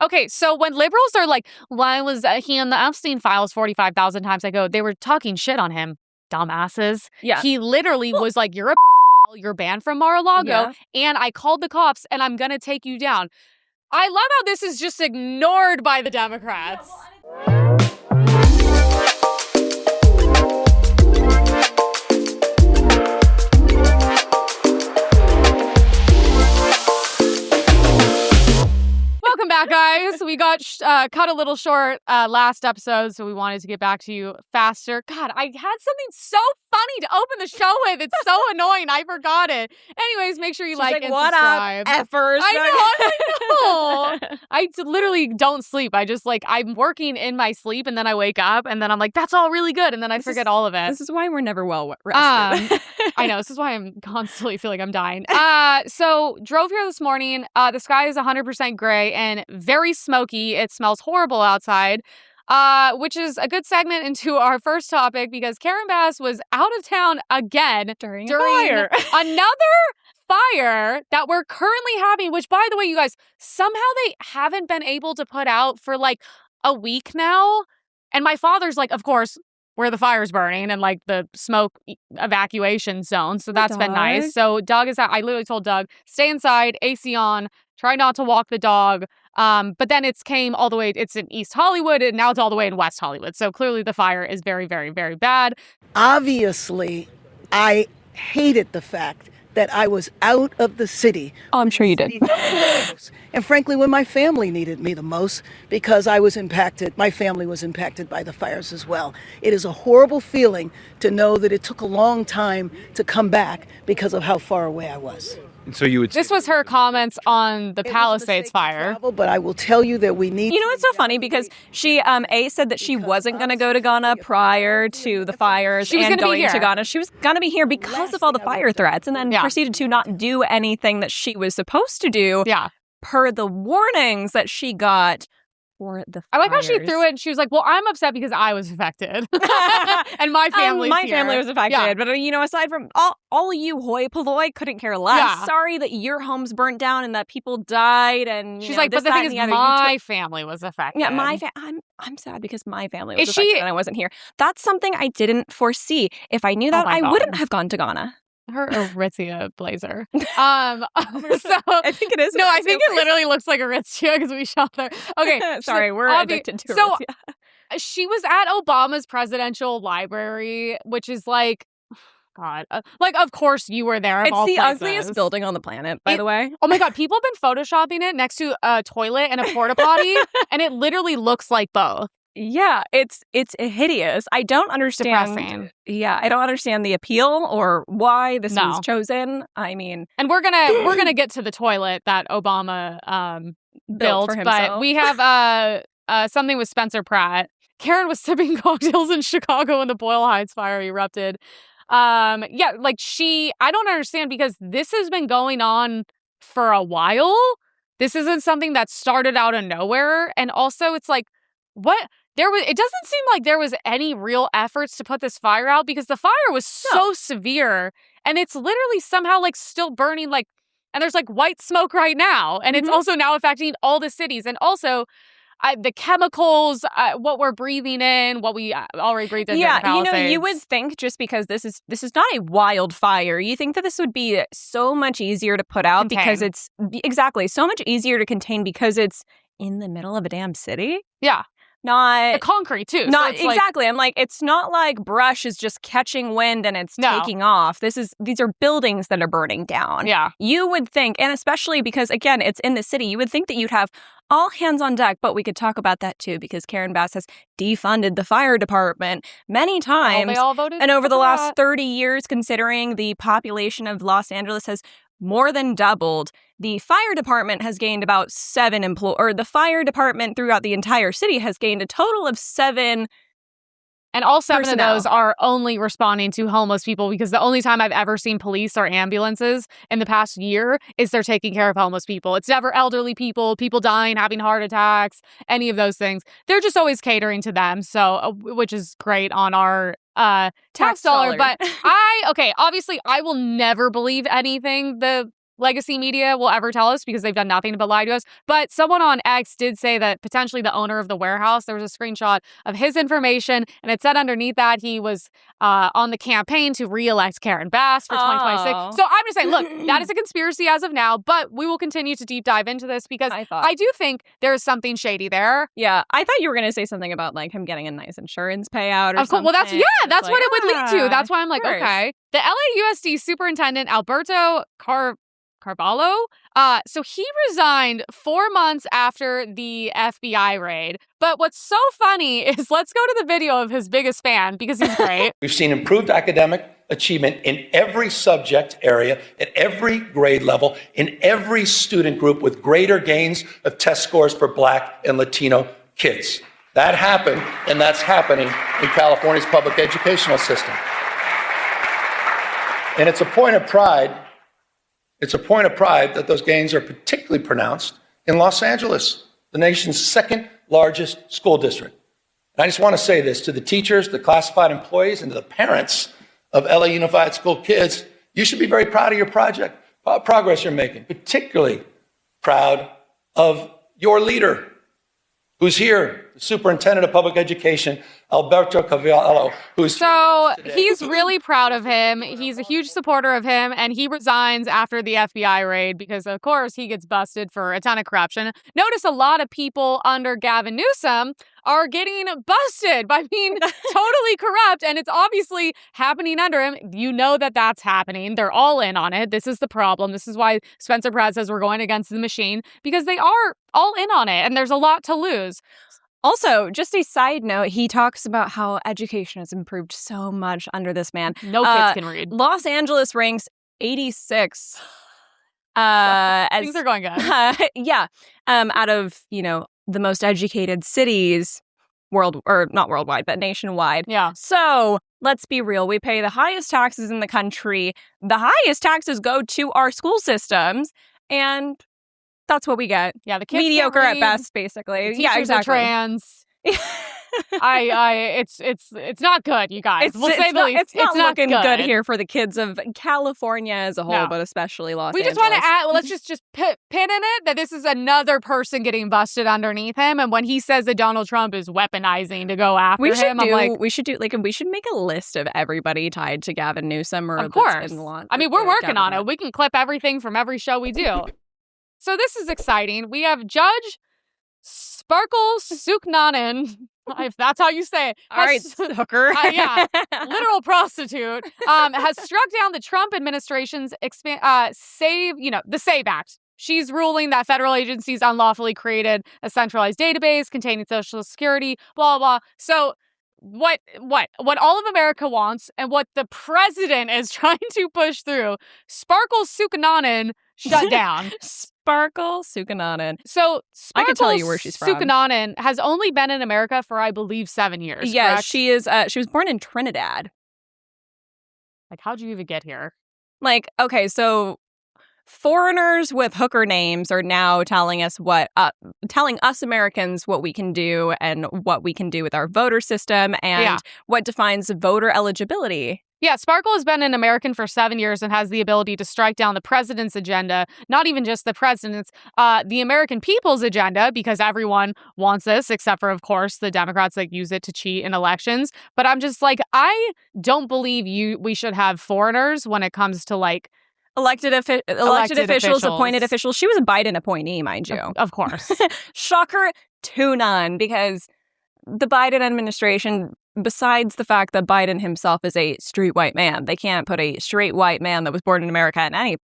Okay, so when liberals are like, why was he in the Epstein files 45,000 times? I go, they were talking shit on him, dumbasses. Yeah. He literally was like, you're a pedophile, you're banned from Mar-a-Lago, and I called the cops, and I'm going to take you down. I love how this is just ignored by the Democrats. Welcome back, guys. We got cut a little short last episode, so we wanted to get back to you faster. God, I had something so funny to open the show with. It's so annoying. I forgot it. Anyways, make sure you like and subscribe. What up, effers? I know. I literally don't sleep. I'm working in my sleep, and then I wake up, and then I'm like, that's all really good, and then I forget all of it. This is why we're never well rested. I know. This is why I'm constantly feeling I'm dying. So drove here this morning. The sky is 100% gray and very smoky. It smells horrible outside, which is a good segment into our first topic because Karen Bass was out of town again during another fire that we're currently having, which, by the way, you guys, somehow they haven't been able to put out for like a week now. And my father's like, of course, where the fire's burning and like the smoke evacuation zone. So that's been nice. So Doug is out. I literally told Doug, stay inside, AC on, try not to walk the dog. But then it's came all the way. It's in East Hollywood and now it's all the way in West Hollywood. So clearly the fire is very, very, very bad. Obviously, I hated the fact that I was out of the city. Oh, I'm sure you did. And frankly, when my family needed me the most, because I was impacted, my family was impacted by the fires as well. It is a horrible feeling to know that it took a long time to come back because of how far away I was. And so you would. This was her comments on the Palisades fire. Travel, but I will tell you that we need. You know, it's so funny because she said that she wasn't going to go to Ghana prior to the fires. She was and going to Ghana. She was going to be here because of all the fire threats, and then proceeded to not do anything that she was supposed to do. Yeah. Per the warnings that she got. For the fires. I like how she threw it and she was like, well, I'm upset because I was affected. And my family was affected. Yeah. But, aside from all you hoi polloi couldn't care less. Yeah. Sorry that your home's burnt down and that people died. And she's like, but the thing is, my family was affected. Yeah, I'm sad because my family was affected and I wasn't here. That's something I didn't foresee. If I knew that, I wouldn't have gone to Ghana. Her Aritzia blazer. So I think it is. No, I think it literally looks like Aritzia because we shot there. Okay, sorry, we're addicted to Aritzia. She was at Obama's presidential library, which is like, God, of course you were there. It's the ugliest building on the planet, by the way. Oh my God, people have been photoshopping it next to a toilet and a porta potty, and it literally looks like both. Yeah, it's hideous. I don't understand. Depressing. Yeah, I don't understand the appeal or why this was chosen. I mean, and we're gonna get to the toilet that Obama built, for himself. But we have something with Spencer Pratt. Karen was sipping cocktails in Chicago when the Boyle Heights fire erupted. I don't understand because this has been going on for a while. This isn't something that started out of nowhere, and also it's like, what? It doesn't seem like there was any real efforts to put this fire out because the fire was so severe and it's literally somehow like still burning and there's like white smoke right now and it's also now affecting all the cities and also the chemicals, what we're breathing in, what we already breathed in. Yeah, you would think just because this is not a wildfire, you think that this would be so much easier to put out because it's so much easier to contain because it's in the middle of a damn city. Yeah. Not the concrete too. Not so exactly. I'm like, it's not like brush is just catching wind and it's taking off. These are buildings that are burning down. Yeah. You would think, and especially because again, it's in the city, you would think that you'd have all hands on deck, but we could talk about that too because Karen Bass has defunded the fire department many times. They all voted. And over the last 30 years, considering the population of Los Angeles has more than doubled, the fire department has gained about 7 employees, or the fire department throughout the entire city has gained a total of 7. And all 7 personnel. of those are only responding to homeless people because the only time I've ever seen police or ambulances in the past year is they're taking care of homeless people. It's never elderly people dying, having heart attacks, any of those things. They're just always catering to them, so which is great on our tax dollar. But obviously I will never believe anything the legacy media will ever tell us because they've done nothing but lie to us. But someone on X did say that potentially the owner of the warehouse, there was a screenshot of his information, and it said underneath that he was on the campaign to re-elect Karen Bass for 2026. So I'm just saying, look, that is a conspiracy as of now, but we will continue to deep dive into this because I do think there's something shady there. Yeah, I thought you were going to say something about like him getting a nice insurance payout or something. Well, that's like, what it would lead to. That's why I'm like, okay. The LAUSD Superintendent Alberto Carvalho. So he resigned 4 months after the FBI raid. But what's so funny is let's go to the video of his biggest fan because he's great. We've seen improved academic achievement in every subject area, at every grade level, in every student group, with greater gains of test scores for Black and Latino kids. That happened, and that's happening in California's public educational system. And it's a point of pride. It's a point of pride that those gains are particularly pronounced in Los Angeles, the nation's second largest school district. And I just want to say this to the teachers, the classified employees, and to the parents of LA Unified School kids. You should be very proud of your progress you're making, particularly proud of your leader, who's here, the Superintendent of Public Education, Alberto Carvalho, who's... So he's really proud of him. He's a huge supporter of him, and he resigns after the FBI raid because, of course, he gets busted for a ton of corruption. Notice a lot of people under Gavin Newsom are getting busted by being totally corrupt, and it's obviously happening under him. You know that that's happening. They're all in on it. This is the problem. This is why Spencer Pratt says we're going against the machine, because they are all in on it, and there's a lot to lose. Also, just a side note, he talks about how education has improved so much under this man. No kids can read. Los Angeles ranks 86. Things are going good. Yeah. Out of, the most educated cities not worldwide, but nationwide. Yeah. So let's be real. We pay the highest taxes in the country. The highest taxes go to our school systems, and that's what we get. Yeah, the kids mediocre at best, basically. Yeah, exactly. Are trans. It's not good, you guys. We'll say the least. It's not looking good here for the kids of California as a whole, but especially Los Angeles. We just want to add, let's just pin in it that this is another person getting busted underneath him. And when he says that Donald Trump is weaponizing to go after him, we should make a list of everybody tied to Gavin Newsom. Of course. We're working on it. We can clip everything from every show we do. So this is exciting. We have Judge Sparkle Sooknanan, if that's how you say it. All right, hooker. Literal prostitute, has struck down the Trump administration's the SAVE Act. She's ruling that federal agencies unlawfully created a centralized database containing Social Security, blah, blah. So what all of America wants and what the president is trying to push through, Sparkle Sooknanan shut down. Sparkle Sooknanan. So Sparkle, I can tell you where she's from. Sooknanan has only been in America for, I believe, 7 years. Yeah, correct? she is. She was born in Trinidad. Like, how'd you even get here? Like, okay, so foreigners with hooker names are now telling us telling us Americans what we can do and what we can do with our voter system and what defines voter eligibility. Yeah, Sparkle has been an American for 7 years and has the ability to strike down the president's agenda, not even just the president's, the American people's agenda, because everyone wants this, except for, of course, the Democrats that use it to cheat in elections. But I'm just like, I don't believe we should have foreigners when it comes to, like, elected officials, appointed officials. She was a Biden appointee, mind you. Of course. Shocker to none, because the Biden administration, besides the fact that Biden himself is a straight white man, they can't put a straight white man that was born in America in any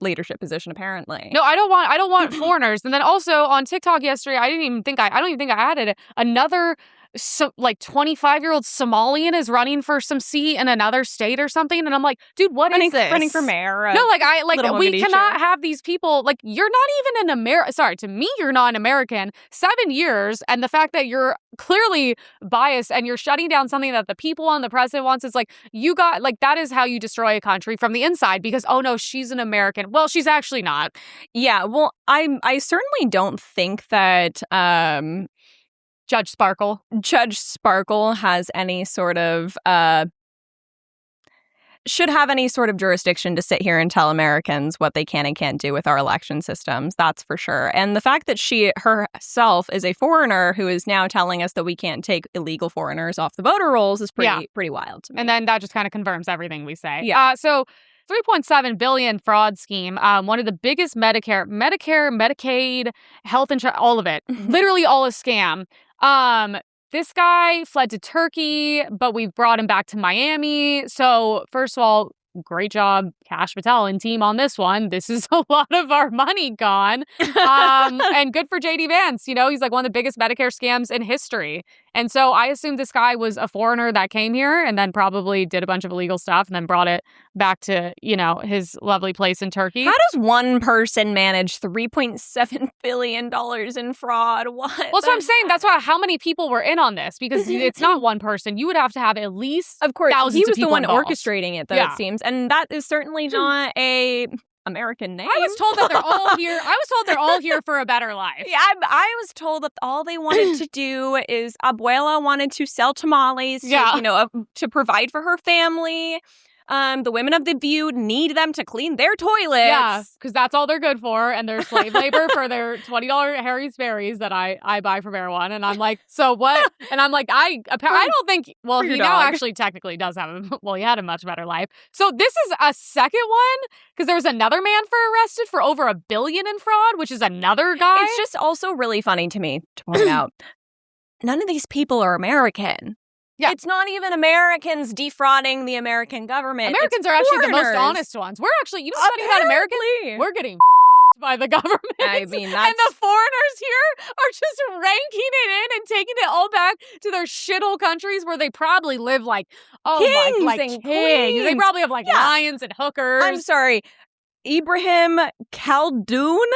leadership position, apparently. No, I don't want foreigners. And then also on TikTok yesterday, I don't even think I added it. Another 25-year-old Somalian is running for some seat in another state or something, and I'm like, dude, what is this? Running for mayor? No, we cannot have these people. Like, you're not even an American. Sorry, to me, you're not an American. 7 years, and the fact that you're clearly biased and you're shutting down something that the people and the president wants is like, that is how you destroy a country from the inside. Because no, she's an American. Well, she's actually not. Yeah. Well, I certainly don't think that. Judge Sparkle has any sort of should have any sort of jurisdiction to sit here and tell Americans what they can and can't do with our election systems. That's for sure. And the fact that she herself is a foreigner who is now telling us that we can't take illegal foreigners off the voter rolls is pretty wild to me. And then that just kind of confirms everything we say. Yeah. So $3.7 billion fraud scheme, one of the biggest Medicare, Medicaid, health insurance, all of it, literally all a scam. This guy fled to Turkey, but we've brought him back to Miami. So first of all, great job, Kash Patel and team on this one. This is a lot of our money gone. And good for JD Vance. You know, he's like one of the biggest Medicare scams in history. And so I assumed this guy was a foreigner that came here and then probably did a bunch of illegal stuff and then brought it back to, you know, his lovely place in Turkey. How does one person manage $3.7 billion in fraud? What? Well, that's what I'm saying. That's why how many people were in on this, because it's not one person. You would have to have at least of course, thousands he was of people the one involved. orchestrating it, though, it seems. And that is certainly not a American name. I was told that they're all here. I was told they're all here for a better life. Yeah, I was told that all they wanted to do is Abuela wanted to sell tamales, to provide for her family. The women of the View need them to clean their toilets. Yeah, because that's all they're good for. And they're slave labor for their $20 Harry's Berries that I buy from Erewhon. And I'm like, so what? And I'm like, I don't think, well, he now actually technically does have, he had a much better life. So this is a second one, because there was another man arrested for over $1 billion in fraud, which is another guy. It's just also really funny to me to point out, none of these people are American. Yeah. It's not even Americans defrauding the American government. Americans are actually the most honest ones. We're actually, studying about Americans, we're getting by the government. I mean, and the foreigners here are just ranking it in and taking it all back to their shithole countries where they probably live like, kings. They probably have lions and hookers. I'm sorry. Ibrahim Khaldoon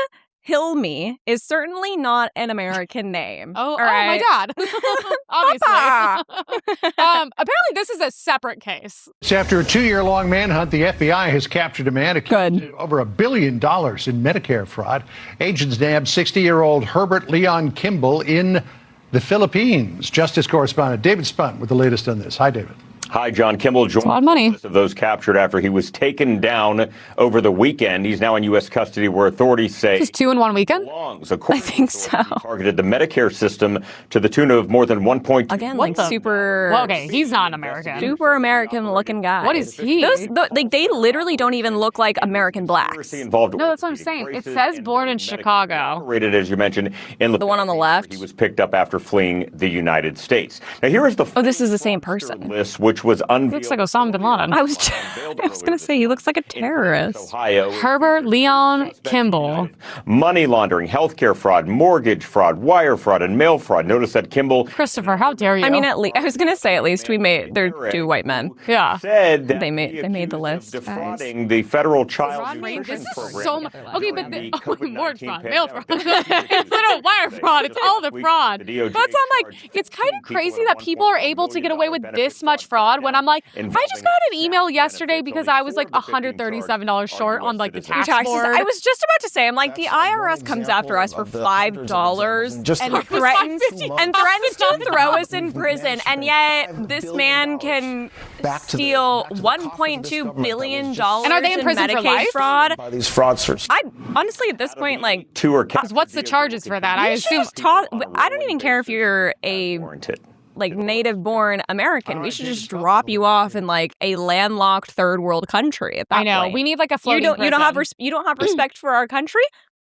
Hilmi is certainly not an American name. My dad. Obviously. Apparently, this is a separate case. After a 2-year-long manhunt, the FBI has captured a man accused of over $1 billion in Medicare fraud. Agents nabbed 60-year-old Herbert Leon Kimball in the Philippines. Justice correspondent David Spunt with the latest on this. Hi, David. Hi, John. Kimball joined the list of those captured after he was taken down over the weekend. He's now in U.S. custody where authorities say he's 2 in 1 weekend? I think so. He targeted the Medicare system to the tune of more than 1.2. Again, super... Well, okay, he's not American. Super American-looking guy. What is he? They literally don't even look like American blacks. No, that's what I'm saying. It says born in Chicago. Rated, as you mentioned, in the one on the left. He was picked up after fleeing the United States. Now, here is the... Oh, this is the same person. List, which was unveiled. Looks like Osama bin Laden. I was going to say, he looks like a terrorist. Ohio. Herbert Leon Kimball. Money laundering, healthcare fraud, mortgage fraud, wire fraud, and mail fraud. Notice that Kimball... Christopher, how dare you? I mean, I was going to say, at least they're 2 white men. Yeah. Said that they made the list. Defrauding the federal child nutrition program. This is so much. Okay, but more fraud, mail fraud. It's literal wire fraud. It's all the fraud. But I'm like, it's kind of crazy that people are able to get away with this much fraud when I'm like, I just got an email yesterday because I was like $137 short on like the tax board. I was just about to say, I'm like, the IRS comes after us for $5 and threatens to throw us in prison, and yet this man can steal $1.2 billion and are they in prison Medicaid for life? Fraud. By these fraudsters. I honestly, at this point, like, what's the charges for that? I assume I don't even care if you're a native-born American. We should just drop you off in like a landlocked third world country. I know. Point. We need like a floating prison. You don't have respect for our country.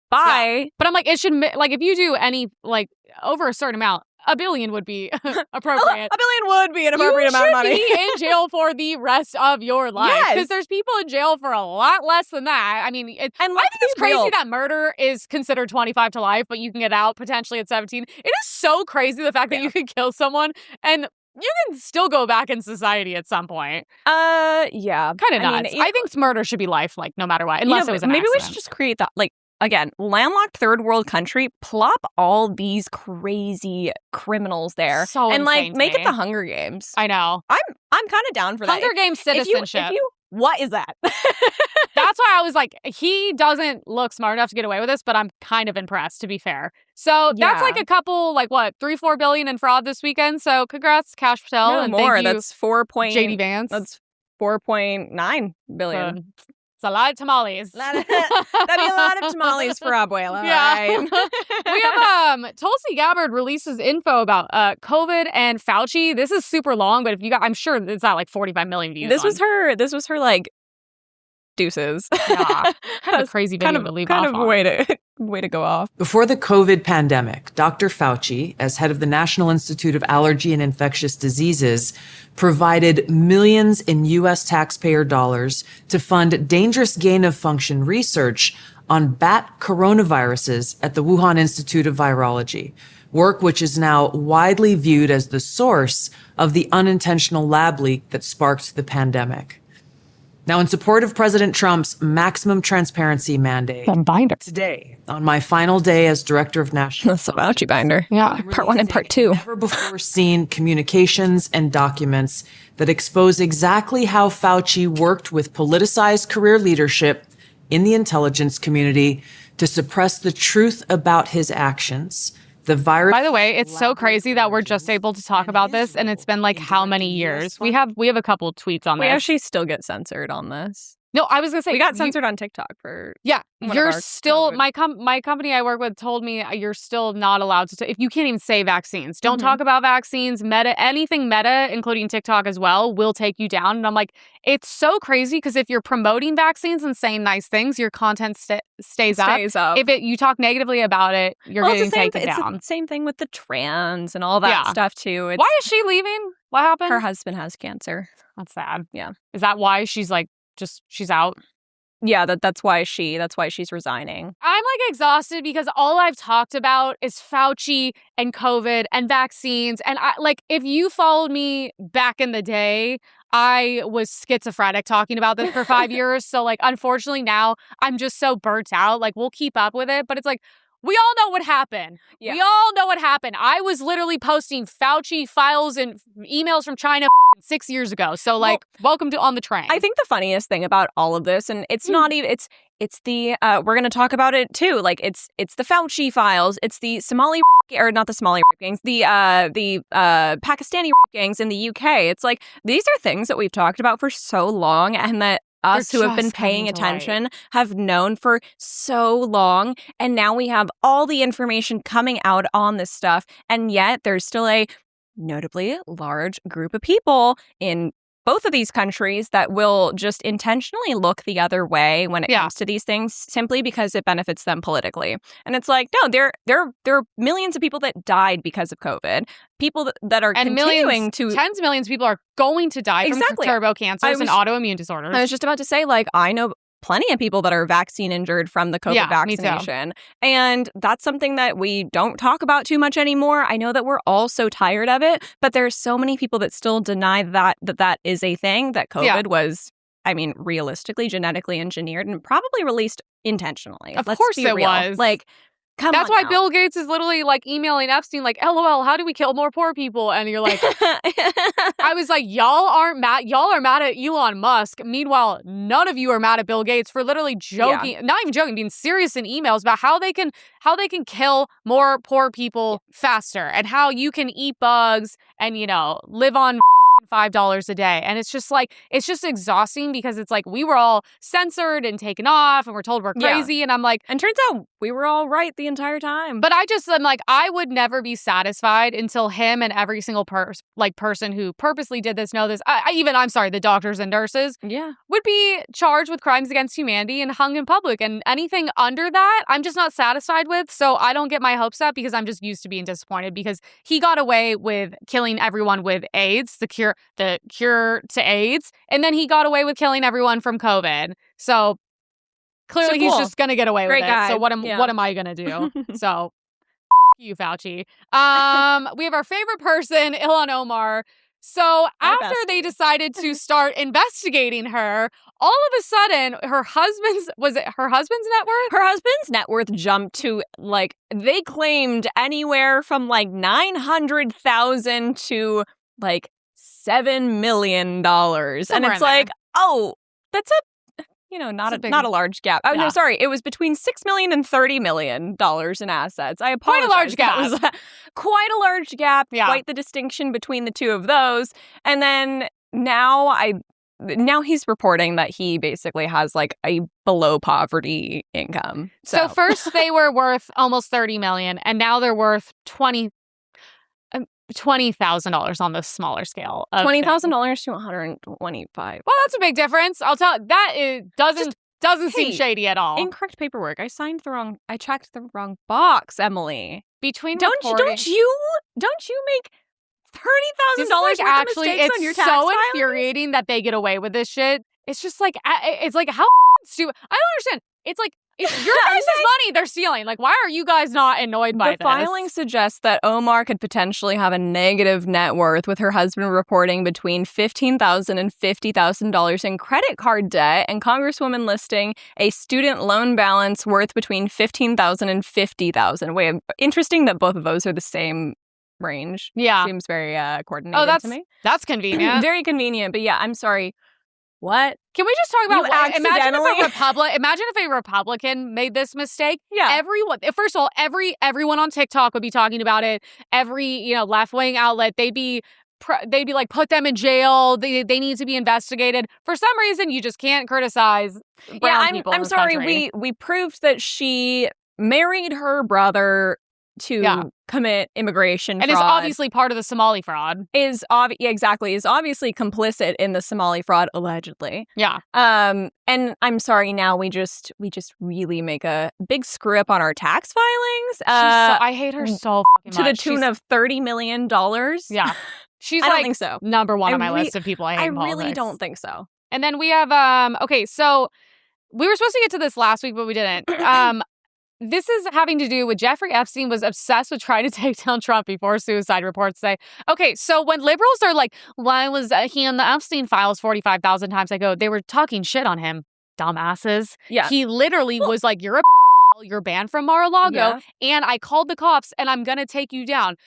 Bye. Yeah. But I'm like, it should if you do any over a certain amount, $1 billion would be appropriate. $1 billion would be an appropriate amount of money. You should be in jail for the rest of your life. Because there's people in jail for a lot less than that. I mean, I think it's crazy that murder is considered 25 to life, but you can get out potentially at 17. It is so crazy the fact that you could kill someone and you can still go back in society at some point. Yeah. Kind of nuts. I think murder should be life, no matter what, unless it was an maybe accident. We should just create that, again, landlocked third world country, plop all these crazy criminals there. So and insane make it the Hunger Games. I know. I'm kind of down for that. Hunger Games citizenship. What is that? That's why I was like, he doesn't look smart enough to get away with this, but I'm kind of impressed, to be fair. So that's like a couple, $3-4 billion in fraud this weekend. So congrats, Kash Patel. No, and more. Thank you, that's 4 point. JD Vance. That's 4.9 billion. So, it's a lot of tamales. That'd be a lot of tamales for Abuela. Yeah. Right? We have Tulsi Gabbard releases info about COVID and Fauci. This is super long, but if you got, I'm sure it's not like 45 million views. This was her like deuces. Yeah. Kind of a crazy video to leave off a way to go off. Before the COVID pandemic, Dr. Fauci, as head of the National Institute of Allergy and Infectious Diseases, provided millions in U.S. taxpayer dollars to fund dangerous gain-of-function research on bat coronaviruses at the Wuhan Institute of Virology, work which is now widely viewed as the source of the unintentional lab leak that sparked the pandemic. Now, in support of President Trump's maximum transparency mandate, binder. Today, on my final day as director of national, That's the Fauci binder. Yeah. Part 1 and Part 2. Never before seen communications and documents that expose exactly how Fauci worked with politicized career leadership in the intelligence community to suppress the truth about his actions. The virus. By the way, it's so crazy that we're just able to talk about this, and it's been like how many years? We have a couple tweets on this. We actually still get censored on this. No, I was gonna say we got censored on TikTok for You're still COVID. my company I work with told me you're still not allowed to. If you can't even say vaccines, don't talk about vaccines. Meta, anything meta, including TikTok as well, will take you down. And I'm like, it's so crazy because if you're promoting vaccines and saying nice things, your content stays up. If you talk negatively about it, you're getting taken down. It's the same thing with the trans and all that stuff too. Why is she leaving? What happened? Her husband has cancer. That's sad. Yeah. Is that why she's like she's out? Yeah, that's why she's resigning. I'm like exhausted because all I've talked about is Fauci and COVID and vaccines. And if you followed me back in the day, I was schizophrenic talking about this for 5 years. So unfortunately now I'm just so burnt out. We'll keep up with it, but it's we all know what happened. Yeah. We all know what happened. I was literally posting Fauci files and emails from China 6 years ago. So welcome to On the Train. I think the funniest thing about all of this, and it's not even, it's the, we're going to talk about it too. It's the Fauci files. It's the Somali or not the Somali rape gangs, the Pakistani rape gangs in the UK. It's these are things that we've talked about for so long, and that us who have been paying attention have known for so long. And now we have all the information coming out on this stuff. And yet there's still a notably large group of people in both of these countries that will just intentionally look the other way when it comes to these things simply because it benefits them politically. And it's no, there are millions of people that died because of COVID. People that are continuing tens of millions of people are going to die from turbo cancers and autoimmune disorders. I was just about to say, I know plenty of people that are vaccine injured from the COVID vaccination. And that's something that we don't talk about too much anymore. I know that we're all so tired of it, but there's so many people that still deny that is a thing, that COVID was, realistically, genetically engineered and probably released intentionally. Of course it was. That's why Bill Gates is literally emailing Epstein LOL, how do we kill more poor people? And you're I was y'all are mad at Elon Musk. Meanwhile, none of you are mad at Bill Gates for literally joking, not even joking, being serious in emails about how they can kill more poor people faster and how you can eat bugs and, live on $5 a day. And it's just it's just exhausting because it's we were all censored and taken off and we're told we're crazy. And I'm and turns out we were all right the entire time. But I'm I would never be satisfied until him and every single person who purposely did this know this. I'm sorry, the doctors and nurses would be charged with crimes against humanity and hung in public. And anything under that, I'm just not satisfied with. So I don't get my hopes up because I'm just used to being disappointed because he got away with killing everyone with AIDS, the cure to AIDS, and then he got away with killing everyone from COVID. So clearly he's just gonna get away with it. So what am I gonna do? So you, Fauci. We have our favorite person, Ilhan Omar. So after they decided to start investigating her, all of a sudden her husband's net worth? Her husband's net worth jumped to they claimed anywhere from $900,000 to $7 million. Somewhere and it's that's not a large gap. Oh, no, sorry. It was between $6 million and $30 million in assets. I apologize. Quite a large gap. That was quite a large gap. Yeah. Quite the distinction between the two of those. And then now now he's reporting that he basically has like a below poverty income. So first they were worth almost $30 million, and now they're worth $20,000 on the smaller scale. $20,000 to $125,000. Well, that's a big difference. I'll tell you, that doesn't seem shady at all. Incorrect paperwork. I checked the wrong box, Emily. Don't you make $30,000 worth of mistakes on your tax so filings? infuriating that they get away with this shit. It's just like, it's like, how stupid. I don't understand. It's like, it's your guys' money they're stealing. Like, why are you guys not annoyed by this? The filing suggests that Omar could potentially have a negative net worth, with her husband reporting between $15,000 and $50,000 in credit card debt, and Congresswoman listing a student loan balance worth between $15,000 and $50,000. Wait, interesting that both of those are the same range. Yeah. Seems very coordinated to me. That's convenient. Very convenient. But yeah, I'm sorry. What? Can we just talk about imagine if a Republican made this mistake? Yeah. Everyone, first of all, everyone on TikTok would be talking about it. Every left-wing outlet, they'd be like, put them in jail. They need to be investigated. For some reason, you just can't criticize brown people in I'm this sorry. country. We proved that she married her brother to commit immigration fraud. And is obviously part of the Somali fraud. Is obviously complicit in the Somali fraud, allegedly. Yeah. And I'm sorry, now we just really make a big screw up on our tax filings. I hate her so fucking much. To the tune of $30 million. Yeah. She's I don't think so. Number one on my list of people I hate in politics. I really don't think so. And then we have, okay, so we were supposed to get to this last week, but we didn't. This is having to do with Jeffrey Epstein was obsessed with trying to take down Trump before suicide reports say. Okay, so when liberals are like, why was he in the Epstein files 45,000 times? I go, they were talking shit on him, dumbasses. Yeah. He literally was like, you're a pedophile, you're banned from Mar-a-Lago, and I called the cops, and I'm going to take you down.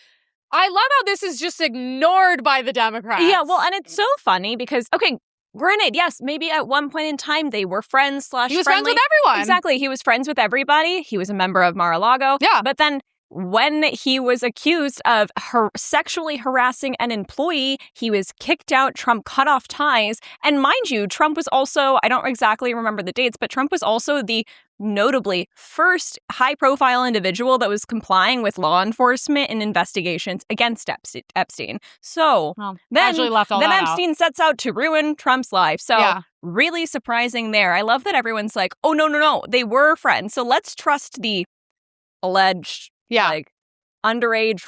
I love how this is just ignored by the Democrats. Yeah, well, and it's so funny because, okay, granted, yes, maybe at one point in time they were friends / He was friends with everyone. Exactly. He was friends with everybody. He was a member of Mar-a-Lago. Yeah. But then when he was accused of sexually harassing an employee, he was kicked out. Trump cut off ties. And mind you, Trump was also, I don't exactly remember the dates, but Trump was also the notably first high-profile individual that was complying with law enforcement in investigations against Epstein. So then Epstein sets out to ruin Trump's life. So really surprising there. I love that everyone's like, oh, no, they were friends. So let's trust the alleged underage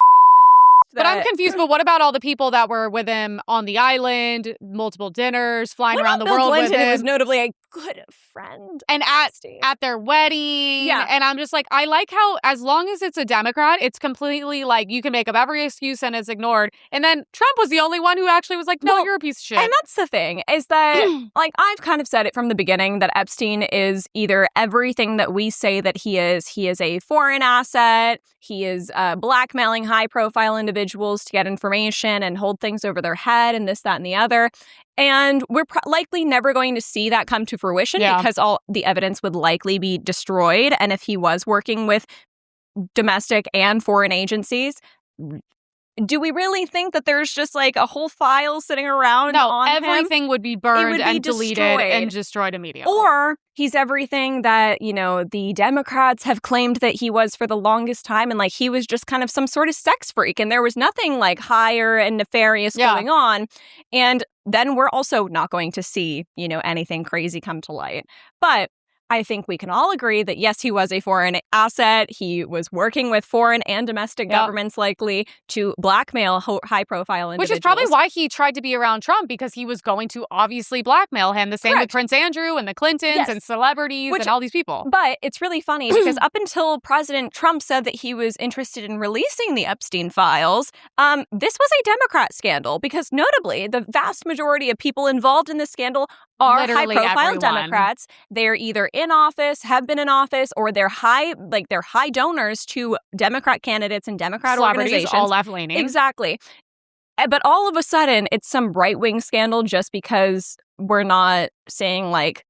But I'm confused. But what about all the people that were with him on the island, multiple dinners, flying around the world with him? Was notably a good friend. And at their wedding. Yeah. And I'm just like, I like how as long as it's a Democrat, it's completely like you can make up every excuse and it's ignored. And then Trump was the only one who actually was like, no, you're a piece of shit. And that's the thing is that, like, I've kind of said it from the beginning that Epstein is either everything that we say that he is. He is a foreign asset. He is blackmailing high-profile individuals to get information and hold things over their head and this, that, and the other. And we're likely never going to see that come to fruition because all the evidence would likely be destroyed. And if he was working with domestic and foreign agencies, do we really think that there's just like a whole file sitting around on him? No, everything would be burned and deleted and destroyed immediately. Or he's everything that, you know, the Democrats have claimed that he was for the longest time. And like he was just kind of some sort of sex freak. And there was nothing like higher and nefarious going on. And then we're also not going to see, you know, anything crazy come to light. But I think we can all agree that, yes, he was a foreign asset. He was working with foreign and domestic governments likely to blackmail high-profile individuals. Which is probably why he tried to be around Trump, because he was going to obviously blackmail him. The same with Prince Andrew and the Clintons and celebrities and all these people. But it's really funny because up until President Trump said that he was interested in releasing the Epstein files, this was a Democrat scandal because notably the vast majority of people involved in this scandal are high-profile Democrats. They're either in office, have been in office, or they're high donors to Democrat candidates and Democrat organizations. All left-leaning. Exactly. But all of a sudden, it's some right-wing scandal just because we're not saying, like,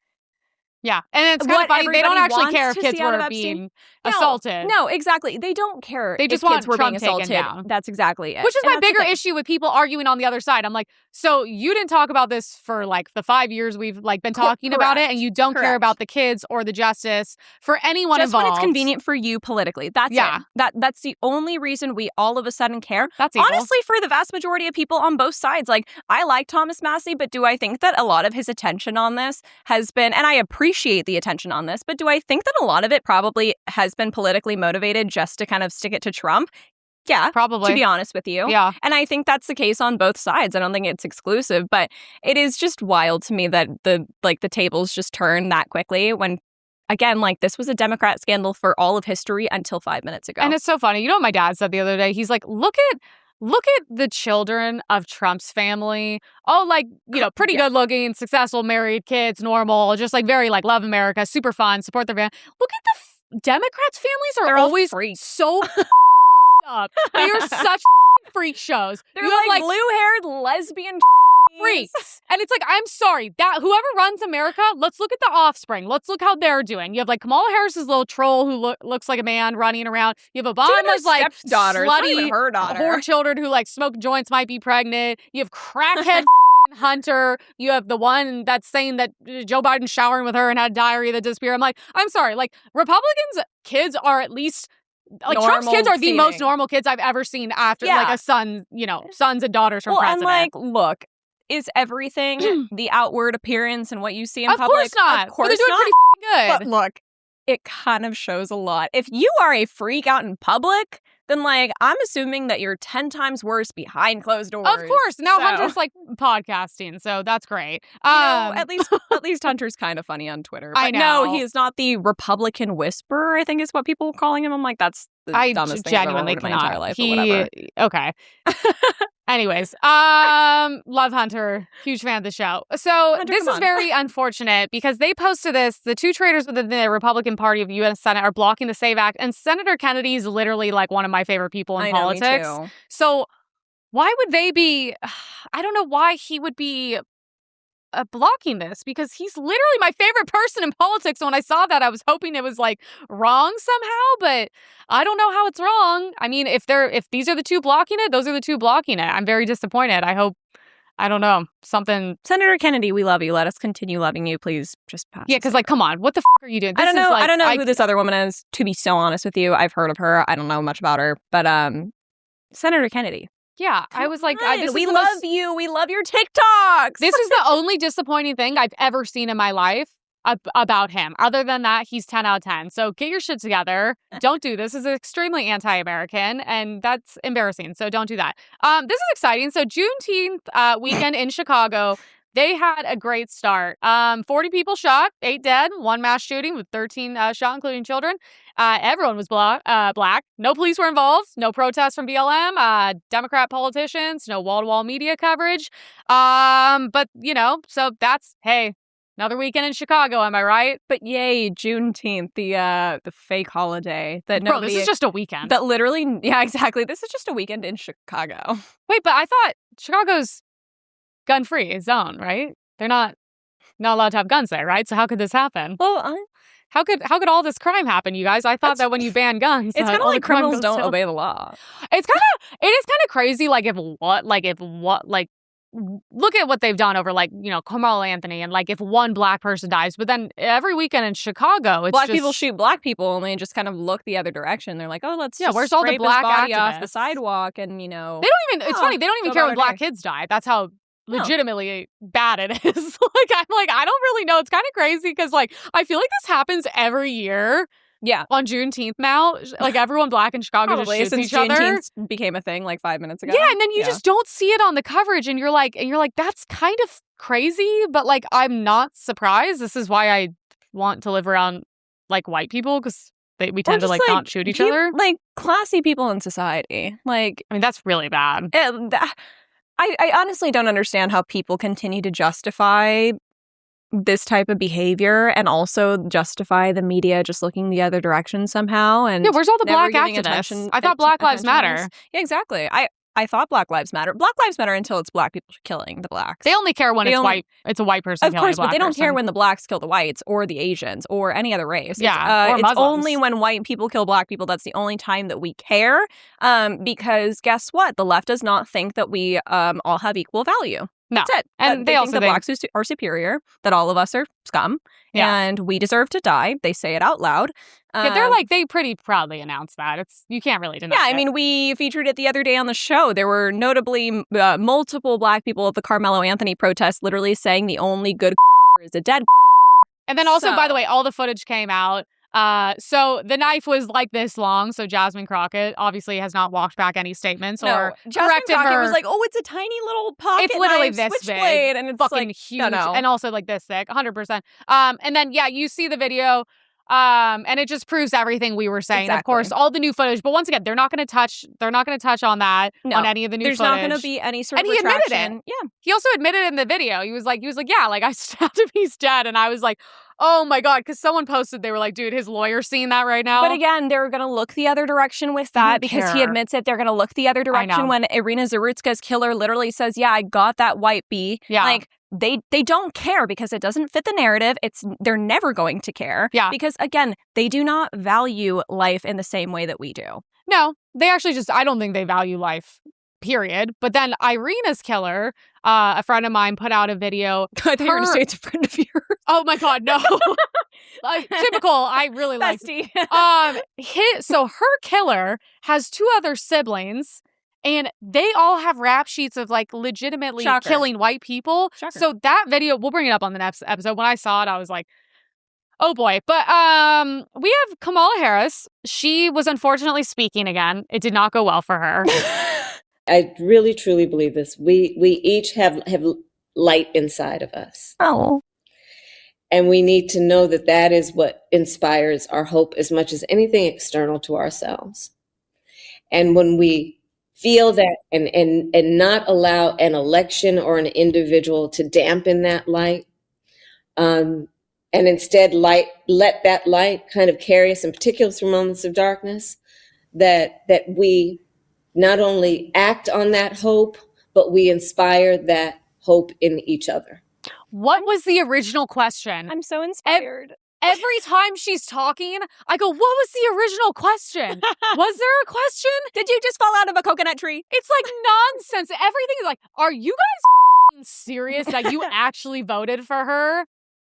Yeah, and it's kind of funny. They don't actually care if kids were being assaulted. No, exactly. They don't care. They just if want kids were Trump being assaulted. taken down. That's exactly it. Which is my bigger issue with people arguing on the other side. I'm like, so you didn't talk about this for like the 5 years we've like been talking about it, and you don't care about the kids or the justice for anyone just involved. When it's convenient for you politically. That's it. That's the only reason we all of a sudden care. That's evil. Honestly, for the vast majority of people on both sides. Like, I like Thomas Massie, but do I think that a lot of his attention on this has been, and I appreciate the attention on this, but do I think that a lot of it probably has been politically motivated just to kind of stick it to Trump? Yeah, probably. To be honest with you. Yeah. And I think that's the case on both sides. I don't think it's exclusive, but it is just wild to me that the tables just turn that quickly when, again, like, this was a Democrat scandal for all of history until 5 minutes ago. And it's so funny. You know what my dad said the other day? He's like, look at the children of Trump's family. Oh, like, you know, pretty good looking, successful, married, kids, normal, just like very like love America, super fun, support their family. Look at the Democrats' families are always so up. They are such freak shows. They're like blue-haired lesbian freaks. And it's like, I'm sorry, that whoever runs America, let's look at the offspring. Let's look how they're doing. You have like Kamala Harris's little troll who looks like a man running around. You have Obama's like slutty whore children who like smoke joints, might be pregnant. You have crackhead Hunter. You have the one that's saying that Joe Biden's showering with her and had diarrhea that disappeared. I'm like, I'm sorry. Like, Republicans' kids are at least like normal. Trump's kids are the most normal kids I've ever seen after like a son, you know, sons and daughters from president. And like, look, is everything the outward appearance and what you see in public? Of course not. Of course they're doing not. pretty fucking good. But look, it kind of shows a lot. If you are a freak out in public, then like, I'm assuming that you're 10 times worse behind closed doors. Of course. Now Hunter's like podcasting, so that's great. You know, at least Hunter's kind of funny on Twitter. But I know. No, he is not the Republican whisperer, I think is what people are calling him. I'm like, that's the dumbest thing I've ever heard in my entire life. Okay. Anyways, love Hunter. Huge fan of the show. So Hunter, this is very unfortunate because they posted this. The two traitors within the Republican Party of the U.S. Senate are blocking the SAVE Act. And Senator Kennedy is literally like one of my favorite people in politics. Me too. So why would they be, I don't know why he would be blocking this, because he's literally my favorite person in politics. So when I saw that, I was hoping it was like wrong somehow, but I don't know how it's wrong. I mean, if these are the two blocking it, those are the two blocking it. I'm very disappointed. I don't know, something. Senator Kennedy, we love you. Let us continue loving you. Please just pass. Yeah, because like, come on, what the are you doing? I don't know. I don't know who this other woman is, to be so honest with you. I've heard of her. I don't know much about her, but Senator Kennedy. Yeah, I was like, we love you. We love your TikToks. This is the only disappointing thing I've ever seen in my life about him. Other than that, he's 10 out of 10. So get your shit together. Don't do this. This is extremely anti-American, and that's embarrassing. So don't do that. This is exciting. So Juneteenth weekend in Chicago, they had a great start. 40 people shot, 8 dead, 1 mass shooting with 13 shot, including children. Everyone was black. No police were involved. No protests from BLM. Democrat politicians. No wall-to-wall media coverage. But, you know, so that's, hey, another weekend in Chicago, am I right? But yay, Juneteenth, the fake holiday. Bro, this is just a weekend. That literally, yeah, exactly. This is just a weekend in Chicago. Wait, but I thought Chicago's gun-free zone, right? They're not allowed to have guns there, right? So how could this happen? Well, how could all this crime happen, you guys? I thought that when you ban guns, it's kind of like criminals don't obey the law. It is kind of crazy. Like look at what they've done over, like, you know, Carmelo Anthony, and like if one black person dies, but then every weekend in Chicago, it's black people shoot black people, and they just kind of look the other direction. They're like, oh, let's where's all the black body activists off the sidewalk, and you know, they don't even. It's funny, they don't even care when black kids die. That's how legitimately bad it is. I'm like, I don't really know. It's kind of crazy because like I feel like this happens every year. Yeah, on Juneteenth now, like everyone black in Chicago just shoots each other. Juneteenth became a thing like 5 minutes ago. Yeah, and then you just don't see it on the coverage, and you're like, that's kind of crazy. But like, I'm not surprised. This is why I want to live around like white people, because we tend to like not shoot each other. Like classy people in society. Like, I mean, that's really bad. I honestly don't understand how people continue to justify this type of behavior and also justify the media just looking the other direction somehow. And yeah, where's all the black activists? I thought Black Lives Matter. Yeah, exactly. I thought Black Lives Matter. Black Lives Matter until it's black people killing the blacks. They only care when white. It's a white person. Of course, but they don't person. care when the blacks kill the whites or the Asians or any other race. Yeah, it's only when white people kill black people. That's the only time that we care. Because guess what? The left does not think that we all have equal value. No. That's it. And they also think that blacks are superior, that all of us are scum, and we deserve to die. They say it out loud. They pretty proudly announce that. You can't really deny it. I mean, we featured it the other day on the show. There were notably multiple black people at the Carmelo Anthony protest literally saying the only good cracker is a dead cracker. And then also, by the way, all the footage came out. So the knife was like this long. So Jasmine Crockett obviously has not walked back any statements or corrected Crockett her. Was like, oh, it's a tiny little pocket. It's literally knife, this big, and it's fucking like, huge, no. and also like this thick, 100%. And then you see the video. And it just proves everything we were saying. Exactly. Of course, all the new footage. But once again, they're not going to touch on that on any of the new footage. There's not going to be any sort of retraction. And he admitted it. Yeah. He also admitted in the video. He was like, yeah, like I stabbed him, he's dead. And I was like, oh my God, because someone posted, they were like, dude, his lawyer's seeing that right now. But again, they're going to look the other direction with that because he admits it. They're going to look the other direction when Irina Zarutska's killer literally says, yeah, I got that white bee. Yeah. Like, they don't care because it doesn't fit the narrative. They're never going to care. Yeah. Because again, they do not value life in the same way that we do. No, they actually I don't think they value life, period. But then Irina's killer, a friend of mine put out a video. I thought you were going to say it's a friend of yours. Oh my God, no. Typical. I really like it. So her killer has 2 other siblings. And they all have rap sheets of like legitimately killing white people. Shocker. So that video, we'll bring it up on the next episode. When I saw it, I was like, oh boy. But we have Kamala Harris. She was unfortunately speaking again. It did not go well for her. I really, truly believe this. We each have light inside of us. Oh. And we need to know that is what inspires our hope as much as anything external to ourselves. And when we feel that and not allow an election or an individual to dampen that light, and instead let that light kind of carry us, in particular through moments of darkness, that we not only act on that hope, but we inspire that hope in each other. What was the original question? I'm so inspired. Every time she's talking, I go, what was the original question? Was there a question? Did you just fall out of a coconut tree? It's like nonsense. Everything is like, are you guys fucking serious that you actually voted for her?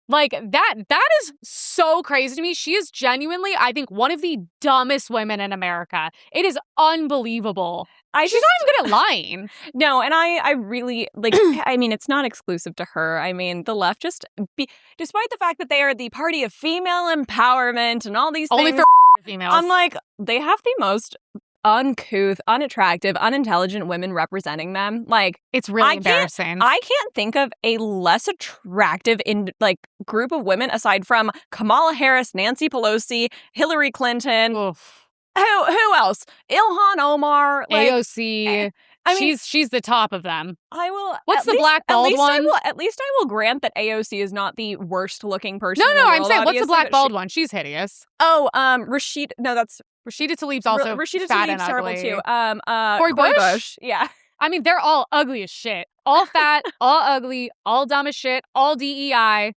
Like, that is so crazy to me. She is genuinely, I think, one of the dumbest women in America. It is unbelievable. She's not even good at lying. No, and I really, like, I mean, it's not exclusive to her. I mean, the left despite the fact that they are the party of female empowerment and all these only things. for females. I'm like, they have the most uncouth, unattractive, unintelligent women representing them. Like, it's really embarrassing. I can't think of a less attractive group of women aside from Kamala Harris, Nancy Pelosi, Hillary Clinton. Oof. Who else? Ilhan Omar, AOC. I mean, she's the top of them. I will. What's the black bald one? At least I will grant that AOC is not the worst looking person. No, in the world, I'm saying what's the black bald she, one? She's hideous. Oh, Rashida. No, that's Rashida Tlaib's also Rashida fat Tlaib's and terrible ugly. too. Cory Bush? Yeah. I mean, they're all ugly as shit. All fat, all ugly, all dumb as shit, all DEI.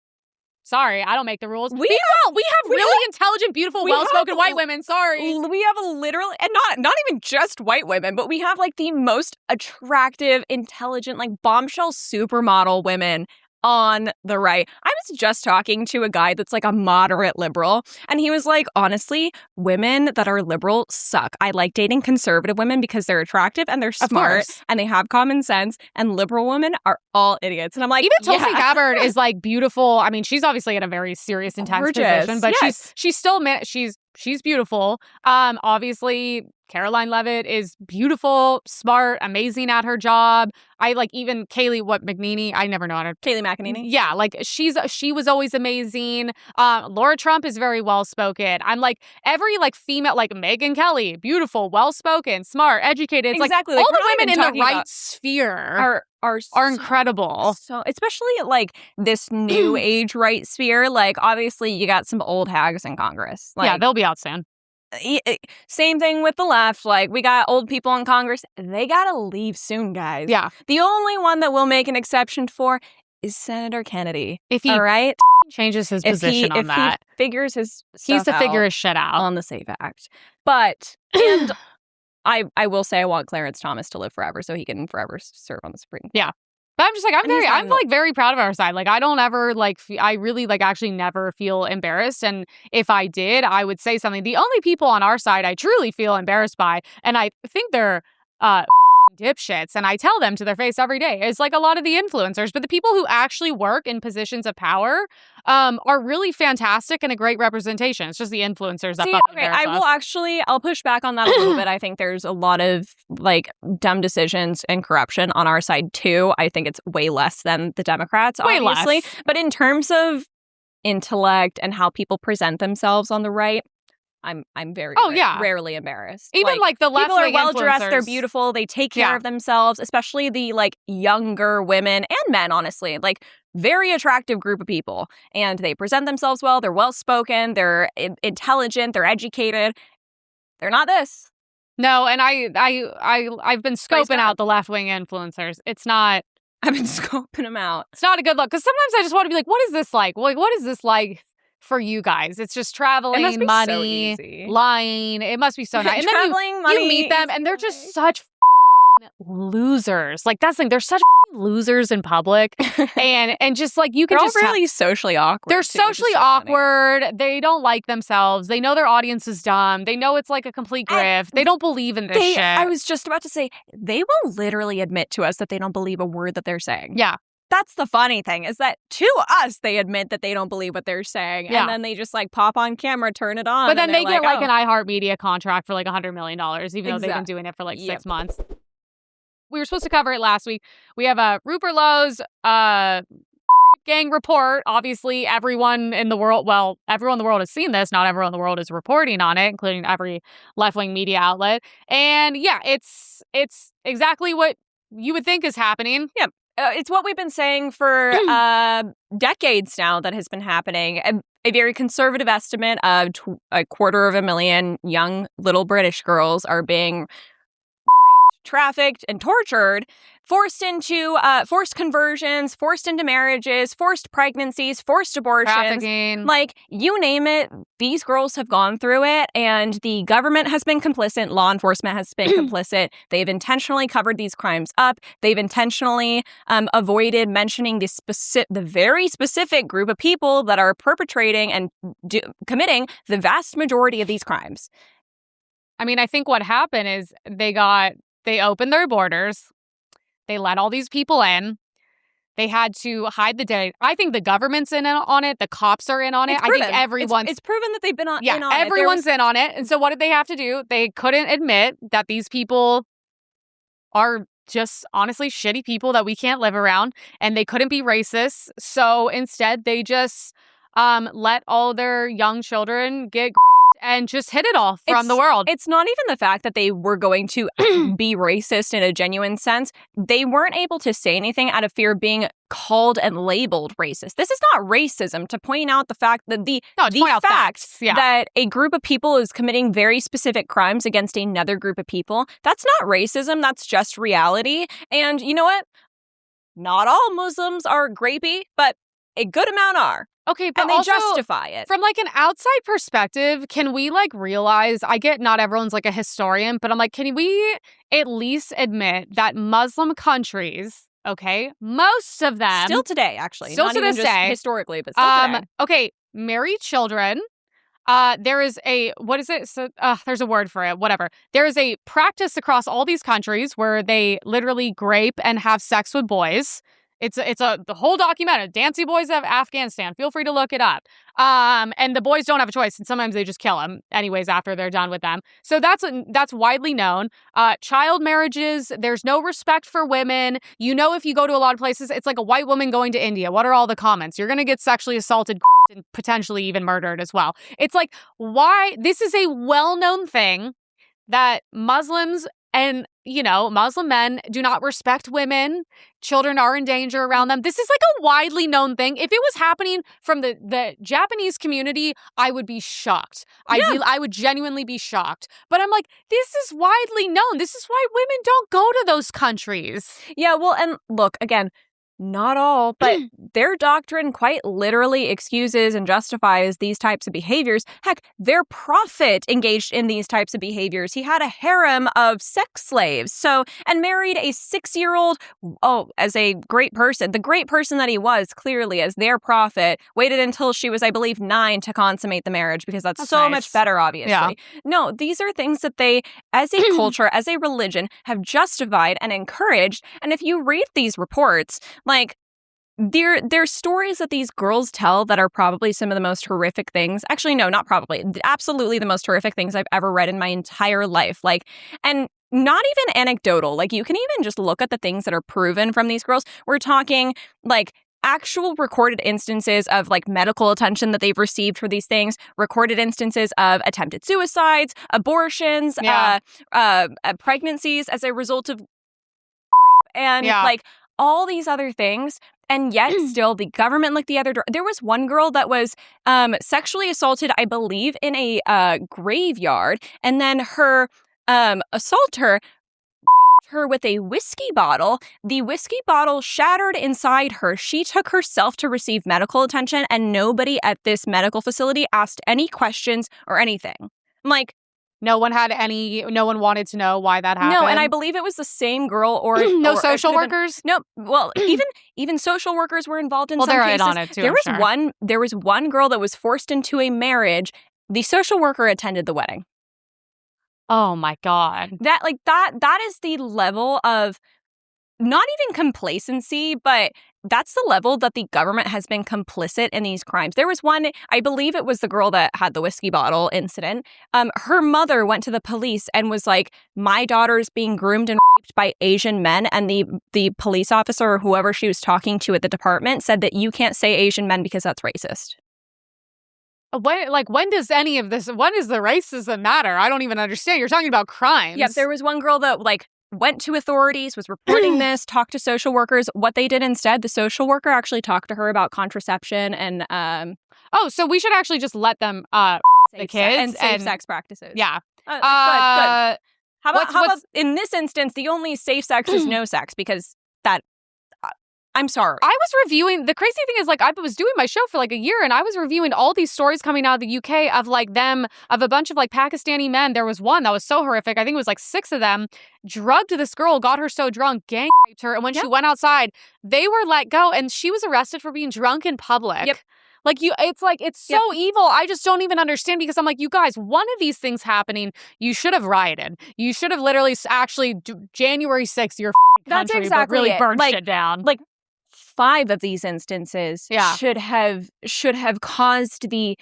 Sorry, I don't make the rules. We have really intelligent, beautiful, well-spoken white women. Sorry. We have literally, and not even just white women, but we have like the most attractive, intelligent, like bombshell supermodel women on the right. I was just talking to a guy that's like a moderate liberal, and he was like, honestly, women that are liberal suck. I like dating conservative women because they're attractive and they're smart and they have common sense, and liberal women are all idiots. And I'm like, even Tulsi Gabbard is like beautiful. I mean, she's obviously in a very serious, intense position, but she's still she's beautiful. Obviously, Caroline Leavitt is beautiful, smart, amazing at her job. I like even Kayleigh McEnany. I never know how to. Kayleigh McEnany. Yeah, like she was always amazing. Laura Trump is very well spoken. I'm like every like female, like Megyn Kelly, beautiful, well spoken, smart, educated. It's exactly. Like all the women in the right sphere are incredible. So especially like this new age right sphere. Like obviously you got some old hags in Congress. Like, yeah, they'll be out soon. Same thing with the left. Like, we got old people in Congress. They gotta leave soon, guys. Yeah. The only one that we'll make an exception for is Senator Kennedy. If he all right? changes his position on that. He figures his he needs to stuff figure out his shit out on the SAFE Act. But, and I will say I want Clarence Thomas to live forever so he can forever serve on the Supreme Court. Yeah. But I'm just like, I'm very proud of our side. Like, I don't ever I really actually never feel embarrassed. And if I did, I would say something. The only people on our side I truly feel embarrassed by, and I think they're dipshits, and I tell them to their face every day, is like a lot of the influencers. But the people who actually work in positions of power are really fantastic and a great representation. It's just the influencers that I'll push back on that a little bit. I think there's a lot of dumb decisions and corruption on our side too. I think it's way less than the Democrats, obviously. Less. But in terms of intellect and how people present themselves on the right, I'm very rarely embarrassed. Even the left, people are well dressed, they're beautiful, they take care of themselves, especially the younger women and men, honestly. Very attractive group of people, and they present themselves well. They're well spoken, they're intelligent, they're educated. They're not this. No, and I've been scoping out the left wing influencers. It's not. I've been scoping them out. It's not a good look, because sometimes I just want to be like, what is this like? What is this like for you guys? It's just traveling, money, lying. It must be so nice. And traveling, then you meet them, and they're just such losers. That's the thing. They're such losers in public, and just you can they're just all really socially awkward. They're socially awkward. Funny. They don't like themselves. They know their audience is dumb. They know it's a complete grift. They don't believe in this shit. I was just about to say, they will literally admit to us that they don't believe a word that they're saying. Yeah. That's the funny thing, is that to us, they admit that they don't believe what they're saying. Yeah. And then they just pop on camera, turn it on. But then they get an iHeartMedia contract for $100 million, even though they've been doing it for 6 months. We were supposed to cover it last week. We have Rupert Lowe's gang report. Obviously, everyone in the world has seen this. Not everyone in the world is reporting on it, including every left-wing media outlet. And yeah, it's exactly what you would think is happening. Yeah. It's what we've been saying for decades now that has been happening. A very conservative estimate of 250,000 young little British girls are being trafficked and tortured, forced into forced conversions, forced into marriages, forced pregnancies, forced abortions. Trafficking. You name it, these girls have gone through it, and the government has been complicit, law enforcement has been complicit. They've intentionally covered these crimes up. They've intentionally avoided mentioning the very specific group of people that are perpetrating and committing the vast majority of these crimes. I mean, I think what happened is they opened their borders. They let all these people in. They had to hide the data. I think the government's in on it. The cops are in on it. I think everyone's... It's proven that they've been in on it. Everyone's in on it. And so what did they have to do? They couldn't admit that these people are just honestly shitty people that we can't live around. And they couldn't be racist. So instead, they just let all their young children get and just hid it all from the world. It's not even the fact that they were going to be racist in a genuine sense. They weren't able to say anything out of fear of being called and labeled racist. This is not racism, to point out the fact that the fact that a group of people is committing very specific crimes against another group of people, that's not racism, that's just reality. And you know what? Not all Muslims are grapey, but a good amount are. Okay, but and they also, justify it. From an outside perspective, can we realize, I get not everyone's a historian, but I'm can we at least admit that Muslim countries, okay, most of them. Still today, actually. Still not to even this just day. Historically, but still today. Okay, marry children. There is what is it? So, there's a word for it, whatever. There is a practice across all these countries where they literally grape and have sex with boys. It's the whole documentary, Dancy Boys of Afghanistan. Feel free to look it up. And the boys don't have a choice, and sometimes they just kill them anyways after they're done with them. So that's widely known. Child marriages, there's no respect for women. If you go to a lot of places, it's like a white woman going to India. What are all the comments? You're going to get sexually assaulted and potentially even murdered as well. It's why? This is a well-known thing that Muslims and Muslim men do not respect women. Children are in danger around them. This is like a widely known thing. If it was happening from the Japanese community, I would be shocked. I would genuinely be shocked. But I'm like, this is widely known. This is why women don't go to those countries. Yeah, well, and look, again, not all, but their doctrine quite literally excuses and justifies these types of behaviors. Heck, their prophet engaged in these types of behaviors. He had a harem of sex slaves, and married a 6-year-old, as a great person. The great person that he was, clearly, as their prophet, waited until she was, I believe, 9 to consummate the marriage, because that's so nice. much better, obviously. Yeah. No, these are things that they, as a culture, as a religion, have justified and encouraged. And if you read these reports, like, there's stories that these girls tell that are probably some of the most horrific things. Actually, no, not probably. Absolutely the most horrific things I've ever read in my entire life. Like, and not even anecdotal. Like, you can even just look at the things that are proven from these girls. We're talking, like, actual recorded instances of, like, medical attention that they've received for these things, recorded instances of attempted suicides, abortions, pregnancies as a result of rape, and, like, all these other things. And yet still the government looked the other door. There was one girl that was sexually assaulted, I believe, in a graveyard. And then her assaulter raped her with a whiskey bottle. The whiskey bottle shattered inside her. She took herself to receive medical attention, and nobody at this medical facility asked any questions or anything. I'm like, no one wanted to know why that happened. No, and I believe it was the same girl, or no or social workers. No, well, even social workers were involved in some they're cases. in on it too. There was one girl that was forced into a marriage. The social worker attended the wedding. Oh my God. That is the level of not even complacency, but that's the level that the government has been complicit in these crimes. There was one, I believe it was the girl that had the whiskey bottle incident. Her mother went to the police and was like, my daughter's being groomed and raped by Asian men. And the police officer or whoever she was talking to at the department said that you can't say Asian men because that's racist. When does any of this, when does the racism matter? I don't even understand. You're talking about crimes. Yeah, there was one girl that, like, went to authorities, was reporting this, talked to social workers. What they did instead, the social worker actually talked to her about contraception and so we should actually just let them the kids and safe sex practices. Yeah. Good. How about in this instance, the only safe sex is no sex, because that I'm sorry. I was reviewing, the crazy thing is, like, I was doing my show for like a year, and I was reviewing all these stories coming out of the UK of, like, of a bunch of, like, Pakistani men. There was one that was so horrific. I think it was like 6 of them drugged this girl, got her so drunk, gang raped her. And when she went outside, they were let go, and she was arrested for being drunk in public. Yep. It's so evil. I just don't even understand, because I'm like, you guys, one of these things happening, you should have rioted. You should have literally actually January 6th, your country, that's exactly really it. burned shit down. Like, 5 of these instances should have caused the.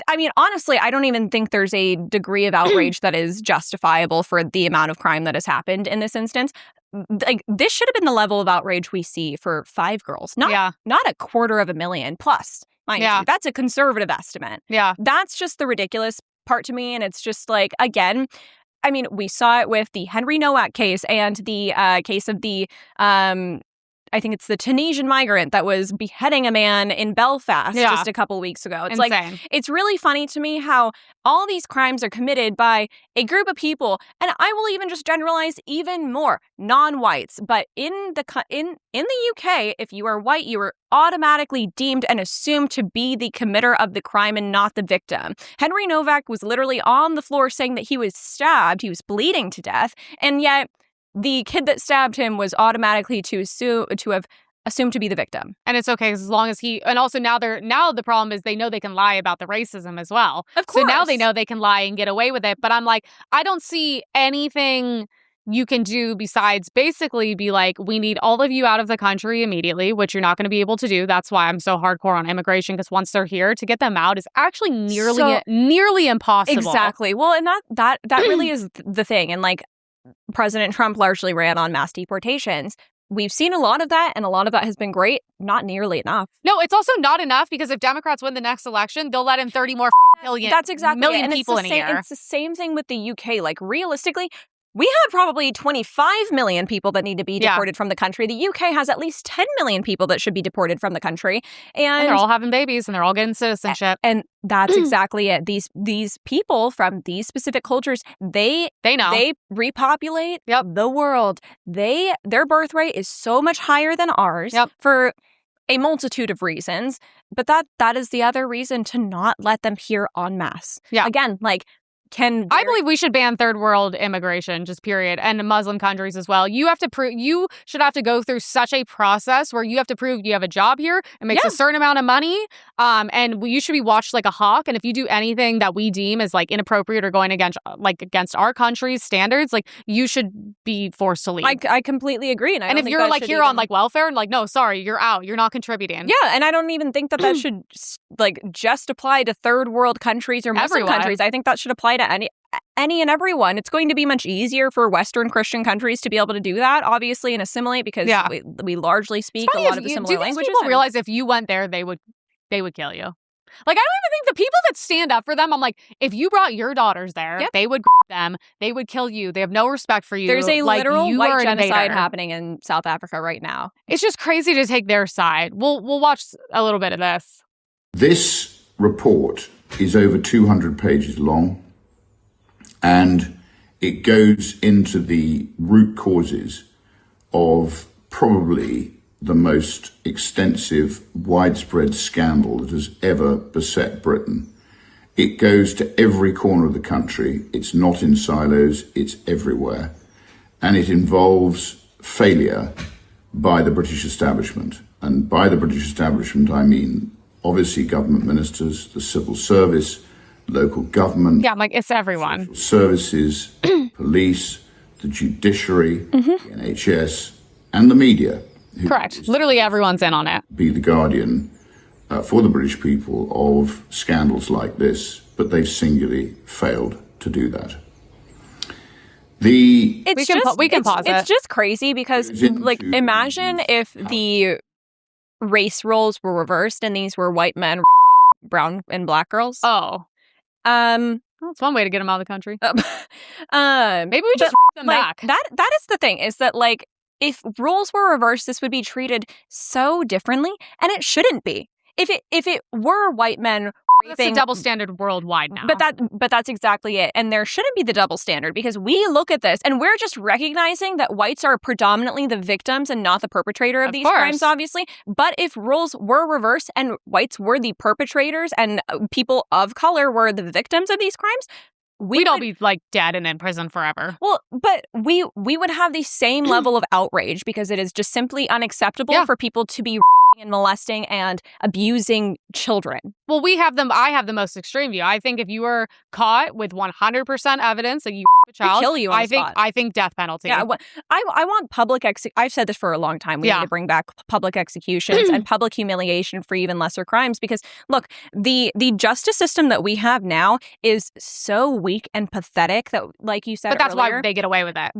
I mean, honestly, I don't even think there's a degree of outrage that is justifiable for the amount of crime that has happened in this instance. Like, this should have been the level of outrage we see for 5 girls, not 250,000 plus. Mind you, that's a conservative estimate. Yeah, that's just the ridiculous part to me, and it's just like, again. I mean, we saw it with the Henry Nowak case and the case of the I think it's the Tunisian migrant that was beheading a man in Belfast just a couple weeks ago. It's insane. Like, it's really funny to me how all these crimes are committed by a group of people, and I will even just generalize even more, non-whites. But in the UK, if you are white, you are automatically deemed and assumed to be the committer of the crime and not the victim. Henry Nowak was literally on the floor saying that he was stabbed, he was bleeding to death, and yet the kid that stabbed him was automatically to have assumed to be the victim. And it's okay, as long as and also now the problem is they know they can lie about the racism as well. Of course. So now they know they can lie and get away with it. But I'm like, I don't see anything you can do besides basically be like, we need all of you out of the country immediately, which you're not going to be able to do. That's why I'm so hardcore on immigration, because once they're here, to get them out is actually nearly impossible. Exactly. Well, and that really is the thing. And, like, President Trump largely ran on mass deportations. We've seen a lot of that, and a lot of that has been great. Not nearly enough. No, it's also not enough, because if Democrats win the next election, they'll let in 30 more million That's exactly million it. And people in a year. It's the same thing with the UK. Like, realistically, We have probably 25 million people that need to be deported from the country. The UK has at least 10 million people that should be deported from the country. And they're all having babies and they're all getting citizenship. And that's exactly it. These people from these specific cultures, they know. They repopulate the world. Their birth rate is so much higher than ours for a multitude of reasons. But that is the other reason to not let them here en masse. Yeah. Again, like, I believe we should ban third world immigration, just period, and Muslim countries as well. You have to prove, you should have to go through such a process where you have to prove you have a job here. It makes a certain amount of money, and you should be watched like a hawk. And if you do anything that we deem as like inappropriate or going against our country's standards, like you should be forced to leave. I completely agree. And if you're like here on like welfare and like, no, sorry, you're out. You're not contributing. Yeah, and I don't even think that should like just apply to third world countries or Muslim countries. I think that should apply to any and everyone. It's going to be much easier for Western Christian countries to be able to do that, obviously, and assimilate because we largely speak a lot of the similar languages. Do people realize if you went there, they would kill you? Like, I don't even think the people that stand up for them, I'm like, if you brought your daughters there, they would rape them, they would kill you, they have no respect for you. There's a literal you white genocide happening in South Africa right now. It's just crazy to take their side. We'll watch a little bit of this. This report is over 200 pages long, and it goes into the root causes of probably the most extensive, widespread scandal that has ever beset Britain. It goes to every corner of the country. It's not in silos, it's everywhere. And it involves failure by the British establishment. And by the British establishment, I mean, obviously, government ministers, the civil service, local government. Yeah, like it's everyone. Services, police, the judiciary, the NHS, and the media. Correct. Literally everyone's in on it. Be the guardian for the British people of scandals like this, but they've singularly failed to do that. We can pause it. It's just crazy because, like, imagine if the race roles were reversed and these were white men raping brown and black girls. Oh. Well, that's one way to get them out of the country. Maybe we just rape them back. That is the thing, is that, like, if roles were reversed, this would be treated so differently, and it shouldn't be. If it were white men raping, that's a double standard worldwide now. But that's exactly it. And there shouldn't be the double standard, because we look at this and we're just recognizing that whites are predominantly the victims and not the perpetrator of these crimes, obviously. But if roles were reversed and whites were the perpetrators and people of color were the victims of these crimes, we'd all be like dead and in prison forever. Well, but we would have the same level of outrage, because it is just simply unacceptable for people to be raping and molesting and abusing children. Well, I have the most extreme view. I think if you were caught with 100% evidence that you raped a child, kill you on the spot. I think death penalty. Yeah, I want public I've said this for a long time. We need to bring back public executions and public humiliation for even lesser crimes, because look, the justice system that we have now is so weak and pathetic that, like you said, but that's earlier, why they get away with it.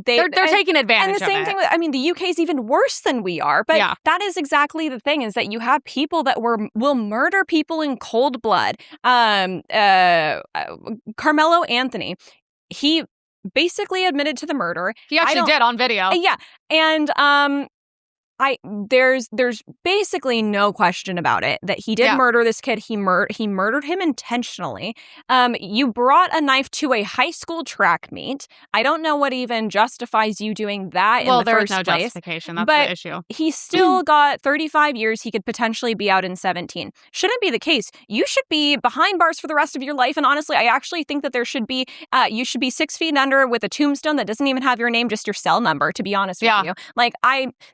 They're taking advantage of it. And the same thing, I mean, the UK is even worse than we are. But that is exactly the thing, is that you have people that will murder people in cold blood. Carmelo Anthony, he basically admitted to the murder. He actually did on video. Yeah. And there's basically no question about it that he did murder this kid. He murdered him intentionally. You brought a knife to a high school track meet. I don't know what even justifies you doing that in the first place. Well, there's no justification. That's the issue. He still got 35 years. He could potentially be out in 17. Shouldn't be the case. You should be behind bars for the rest of your life. And honestly, I actually think that there should be, you should be 6 feet under with a tombstone that doesn't even have your name, just your cell number, to be honest with you. Like,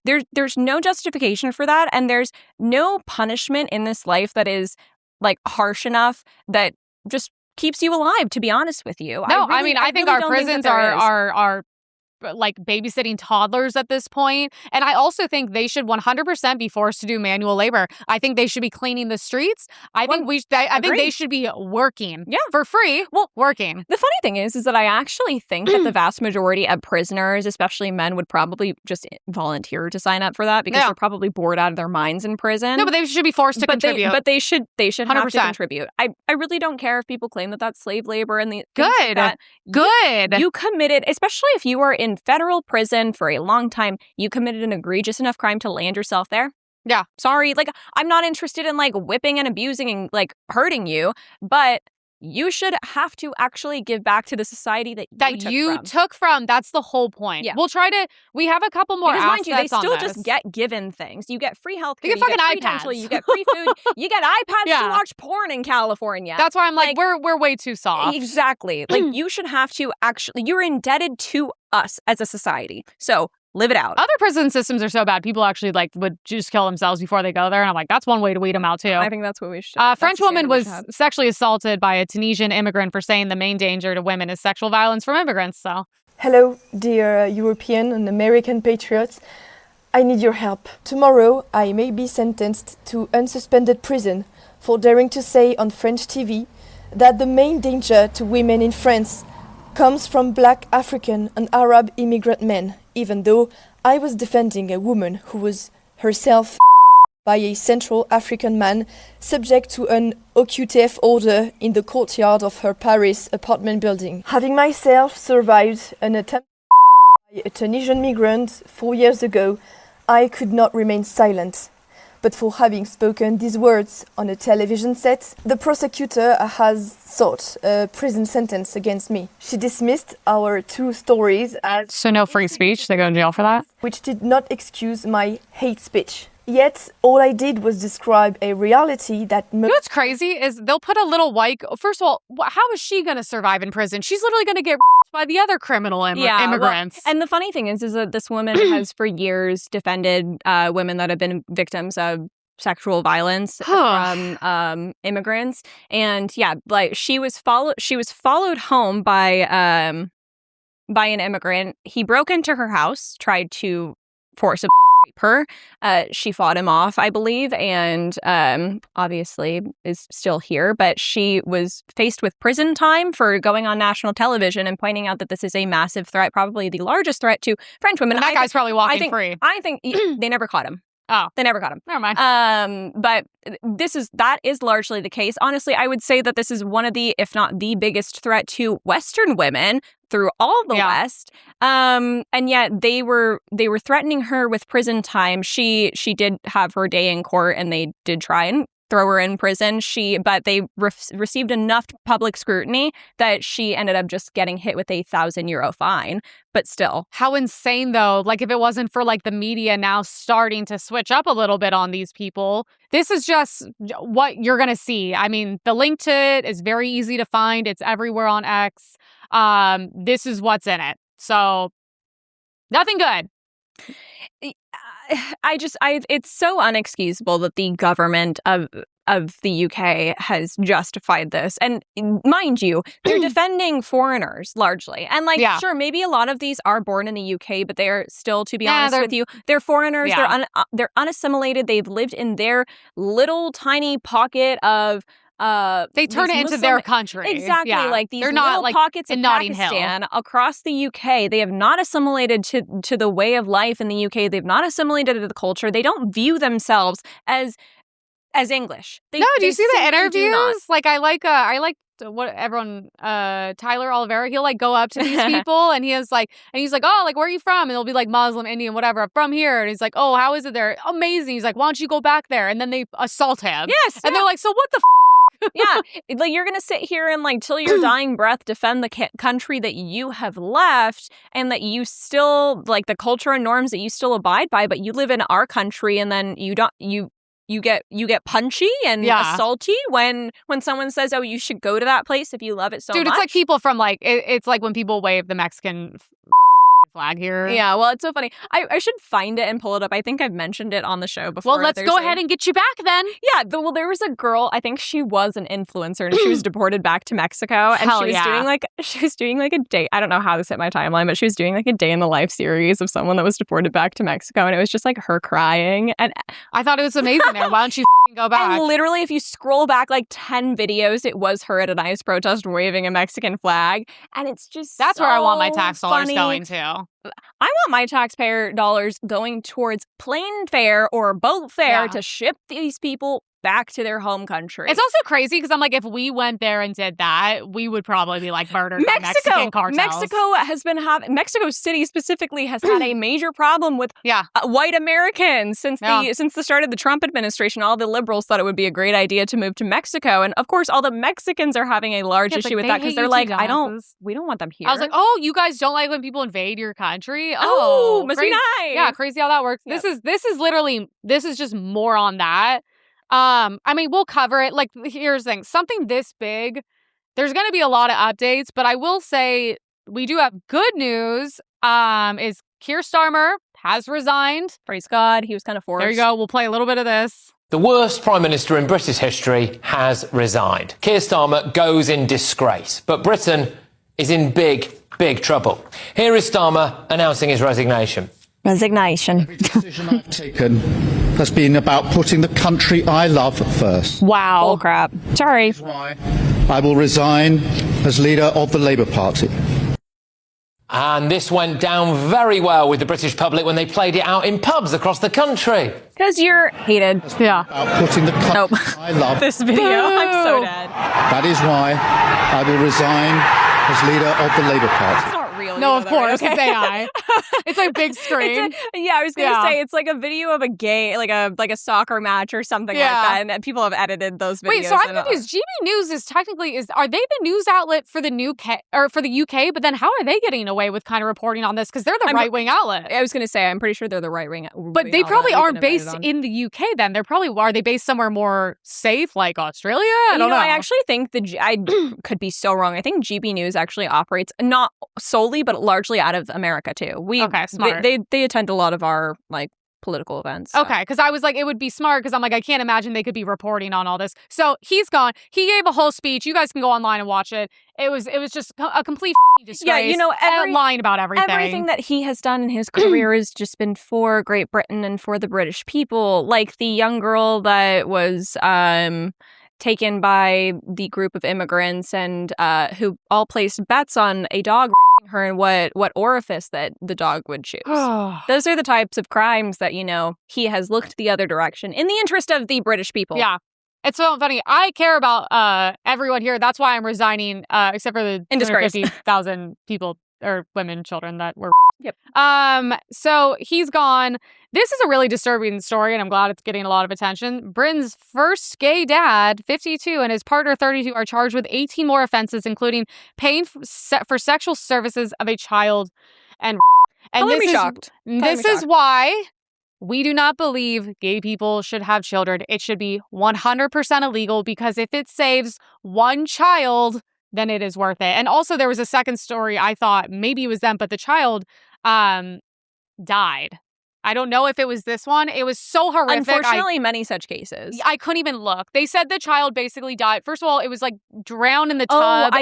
there's no justification for that, and there's no punishment in this life that is like harsh enough that just keeps you alive, to be honest with you. No, I think our prisons are like babysitting toddlers at this point. And I also think they should 100% be forced to do manual labor. I think they should be cleaning the streets. I think they should be working for free. Well, working. The funny thing is that I actually think that the vast majority of prisoners, especially men, would probably just volunteer to sign up for that because they're probably bored out of their minds in prison. No, but they should be forced to contribute. But they should 100% have to contribute. I really don't care if people claim that that's slave labor and the good. Like Good. You committed, especially if you were in federal prison for a long time, you committed an egregious enough crime to land yourself there. Yeah. Sorry. Like, I'm not interested in like whipping and abusing and like hurting you, but you should have to actually give back to the society that you took from. That's the whole point. Yeah. We have a couple more because mind you, they still just get given things. You get free healthcare. You get fucking free iPads. dental, you get free food. You get iPads to watch porn in California. That's why I'm like we're way too soft. Exactly. Like you should have to actually, you're indebted to us as a society. So live it out. Other prison systems are so bad. People actually would just kill themselves before they go there. And I'm like, that's one way to weed them out too. I think that's what we should. A French woman was sexually assaulted by a Tunisian immigrant for saying the main danger to women is sexual violence from immigrants. So, hello, dear European and American patriots. I need your help. Tomorrow, I may be sentenced to unsuspended prison for daring to say on French TV that the main danger to women in France comes from Black, African and Arab immigrant men, even though I was defending a woman who was herself by a Central African man subject to an OQTF order in the courtyard of her Paris apartment building. Having myself survived an attempt by a Tunisian migrant 4 years ago, I could not remain silent. But for having spoken these words on a television set, the prosecutor has sought a prison sentence against me. She dismissed our two stories as... So no free speech? They go to jail for that? Which did not excuse my hate speech. Yet, all I did was describe a reality that... You know what's crazy is they'll put a little white... First of all, how is she going to survive in prison? She's literally going to get raped by the other criminal immigrants. Well, and the funny thing is that this woman has for years defended women that have been victims of sexual violence from immigrants. And she was followed home by an immigrant. He broke into her house, tried to forcibly rape her. She fought him off, I believe, and obviously is still here. But she was faced with prison time for going on national television and pointing out that this is a massive threat, probably the largest threat to French women. And that guy's probably walking free. I think they never caught him. Oh, they never got him. Never mind. But that is largely the case. Honestly, I would say that this is one of the, if not the biggest threat to Western women through all the West. And yet they were threatening her with prison time. She did have her day in court, and they did try and throw her in prison. But they received enough public scrutiny that she ended up just getting hit with a €1,000 fine. But still, how insane though! Like, if it wasn't for the media now starting to switch up a little bit on these people, this is just what you're gonna see. I mean, the link to it is very easy to find. It's everywhere on X. This is what's in it. So, nothing good. It's so unexcusable that the government of the UK has justified this. And mind you, they're defending foreigners largely. And sure, maybe a lot of these are born in the UK, but they're still, to be honest with you, they're foreigners. Yeah. They're unassimilated. They've lived in their little tiny pocket of they turn it into their country. Exactly. Yeah. Like these they're little not, pockets in of Notting Pakistan Hill. Across the UK. They have not assimilated to the way of life in the UK. They've not assimilated to the culture. They don't view themselves as English. Do you see the interviews? I like what everyone, Tyler Oliveira, he'll go up to these people and he's like, oh, where are you from? And they'll be Muslim, Indian, whatever. I'm from here. And he's like, oh, how is it there? Amazing. He's like, why don't you go back there? And then they assault him. Yes. And they're like, so what the yeah, you're gonna sit here and till your dying breath defend the country that you have left, and that you still the culture and norms that you still abide by, but you live in our country, and then you get punchy and assaulty when someone says, oh, you should go to that place if you love it so much. Dude, it's like people from it's like when people wave the Mexican flag here. Yeah, well, it's so funny. I should find it and pull it up. I think I've mentioned it on the show before. Well, let's go ahead and get you back then. Yeah, there was a girl, I think she was an influencer, and she was deported back to Mexico. And she was doing like a day. I don't know how this hit my timeline, but she was doing like a day in the life series of someone that was deported back to Mexico. And it was just like her crying. And I thought it was amazing there. Why don't you go back? And literally, if you scroll back like 10 videos, it was her at an ICE protest waving a Mexican flag. And it's just That's where I want my tax dollars funny. going to. I want my taxpayer dollars going towards plane fare or boat fare to ship these people back to their home country. It's also crazy because I'm like, if we went there and did that, we would probably be like murdered by Mexican cartels. Mexico City specifically has had a major problem with white Americans since the start of the Trump administration. All the liberals thought it would be a great idea to move to Mexico, and of course, all the Mexicans are having a large issue with that because they're like, we don't want them here. I was like, oh, you guys don't like when people invade your country? Oh, must be nice. Yeah, crazy how that works. Yep. This is just more on that. I mean, we'll cover it. Like, here's the thing. Something this big, there's going to be a lot of updates, but I will say we do have good news. Is Keir Starmer has resigned. Praise God. He was kind of forced. There you go. We'll play a little bit of this. The worst Prime Minister in British history has resigned. Keir Starmer goes in disgrace, but Britain is in big, big trouble. Here is Starmer announcing his resignation. Every decision I've taken has been about putting the country I love first. Wow. Oh, crap. Sorry. That's why I will resign as leader of the Labour Party. And this went down very well with the British public when they played it out in pubs across the country. Because you're hated. Yeah. About putting the country I love. This video. I'm so dead. That is why I will resign as leader of the Labour Party. No, of course, it's AI. It's like big screen. I was gonna say it's like a video of a gay, like a soccer match or something like that, and people have edited those videos. Wait, so I'm confused. GB News are they the news outlet for the UK? But then how are they getting away with kind of reporting on this? Because they're the right wing outlet. I was gonna say I'm pretty sure they're the right wing. But they probably aren't based in the UK. Then are they based somewhere more safe, like Australia? I don't know. I actually think I could be so wrong. I think GB News actually operates not solely, but largely out of America too. Okay, smart. They attend a lot of our like political events. So. Okay, because I was like, it would be smart because I'm like, I can't imagine they could be reporting on all this. So he's gone. He gave a whole speech. You guys can go online and watch it. It was just a complete disgrace. Yeah, lying about everything. Everything that he has done in his career has just been for Great Britain and for the British people. Like the young girl that was taken by the group of immigrants and who all placed bets on a dog raping her and what orifice that the dog would choose. Those are the types of crimes that, he has looked the other direction in the interest of the British people. Yeah. It's so funny. I care about everyone here. That's why I'm resigning, except for the 250,000 people or women and children that were raped. Yep. So he's gone. This is a really disturbing story, and I'm glad it's getting a lot of attention. Britain's first gay dad, 52, and his partner, 32, are charged with 18 more offenses, including paying for sexual services of a child and rape. And this is why we do not believe gay people should have children. It should be 100% illegal, because if it saves one child, then it is worth it. And also there was a second story. I thought maybe it was them, but the child died. I don't know if it was this one. It was so horrific. Unfortunately, many such cases. I couldn't even look. They said the child basically died. First of all, it was like drowned in the tub.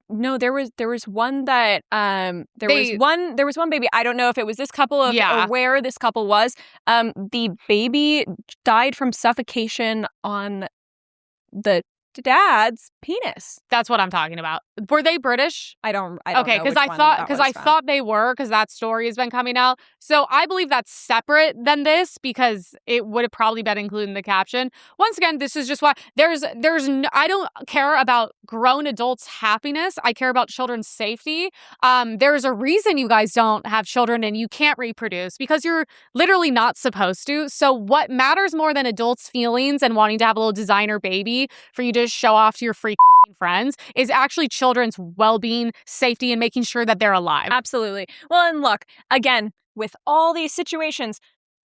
No, there was one that there was one baby. I don't know if it was this couple or where this couple was. The baby died from suffocation on the dad's penis. That's what I'm talking about. Were they British? I don't okay, because I thought they were, because that story has been coming out. So I believe that's separate than this, because it would have probably been included in the caption. Once again, this is just why I don't care about grown adults' happiness. I care about children's safety. There's a reason you guys don't have children and you can't reproduce, because you're literally not supposed to. So what matters more than adults' feelings and wanting to have a little designer baby for you to show off to your freak friends is actually children's well-being, safety, and making sure that they're alive. Absolutely. Well, and look, again, with all these situations,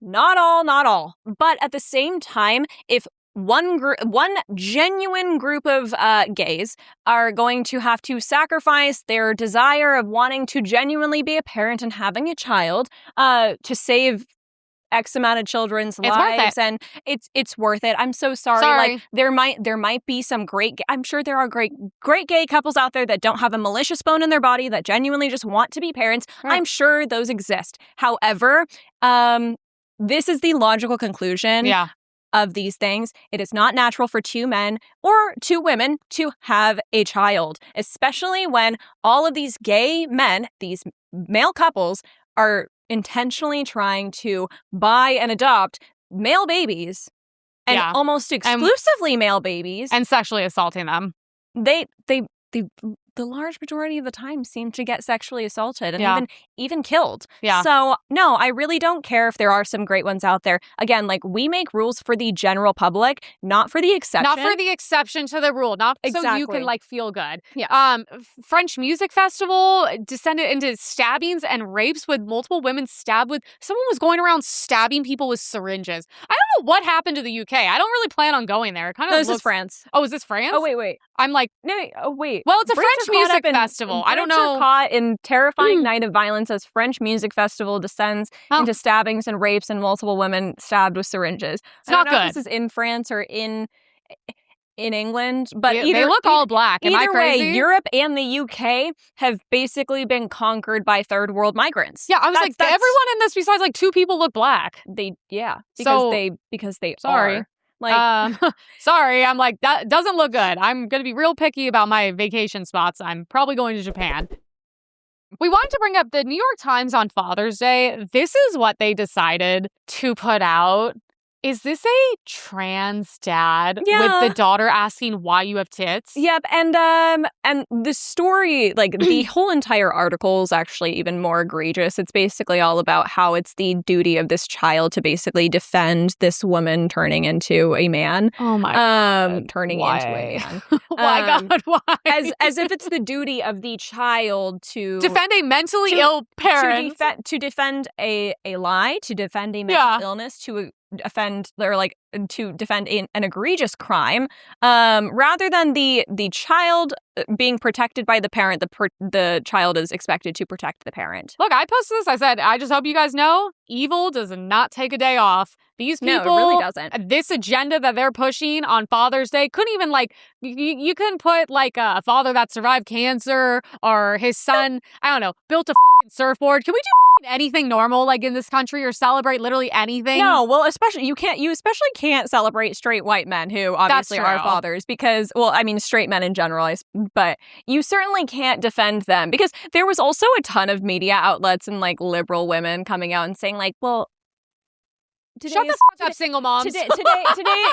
not all, but at the same time, if one genuine group of gays are going to have to sacrifice their desire of wanting to genuinely be a parent and having a child to save X amount of children's lives, and it's worth it. I'm so sorry. Like there might be some great. I'm sure there are great gay couples out there that don't have a malicious bone in their body that genuinely just want to be parents. Right. I'm sure those exist. However, this is the logical conclusion. Yeah. Of these things. It is not natural for two men or two women to have a child, especially when all of these gay men, these male couples, are intentionally trying to buy and adopt male babies and almost exclusively male babies and sexually assaulting them. The large majority of the time seem to get sexually assaulted and even killed. Yeah. So, no, I really don't care if there are some great ones out there. Again, like, we make rules for the general public, not for the exception. Not for the exception to the rule. Not so you can, like, feel good. Yeah. French music festival descended into stabbings and rapes with multiple women stabbed with... Someone was going around stabbing people with syringes. I don't know what happened to the UK. I don't really plan on going there. It kind of this is France. Oh, is this France? Oh, wait. I'm like... No, oh, wait. Well, it's a French music festival. I don't know. Brits are caught in terrifying night of violence as French music festival descends into stabbings and rapes and multiple women stabbed with syringes. It's not good. If this is in France or in England, but they look all black. Am I crazy? Way, Europe and the UK have basically been conquered by third world migrants. Yeah, I was like, everyone in this besides like two people look black. Because they sorry. are. Like, sorry, I'm like, that doesn't look good. I'm going to be real picky about my vacation spots. I'm probably going to Japan. We wanted to bring up the New York Times on Father's Day. This is what they decided to put out. Is this a trans dad with the daughter asking why you have tits? Yep, and the story, like the whole entire article is actually even more egregious. It's basically all about how it's the duty of this child to basically defend this woman turning into a man. Oh my God. Turning why? into a man. Why, God, why? As if it's the duty of the child to defend a mentally ill parent. To defend a lie, to defend a mental illness, to defend an egregious crime, rather than the child being protected by the parent. The child is expected to protect the parent. Look, I posted this. I said, I just hope you guys know, evil does not take a day off. These people, no, it really doesn't. This agenda that they're pushing on Father's Day couldn't even you couldn't put like a father that survived cancer or his son, I don't know, built a fucking surfboard. Can we do anything normal like in this country or celebrate literally anything? No, well, you especially can't celebrate straight white men who obviously are fathers because, well, I mean, straight men in general, but you certainly can't defend them because there was also a ton of media outlets and like liberal women coming out and saying like, well, shut the fuck up, single moms. Today,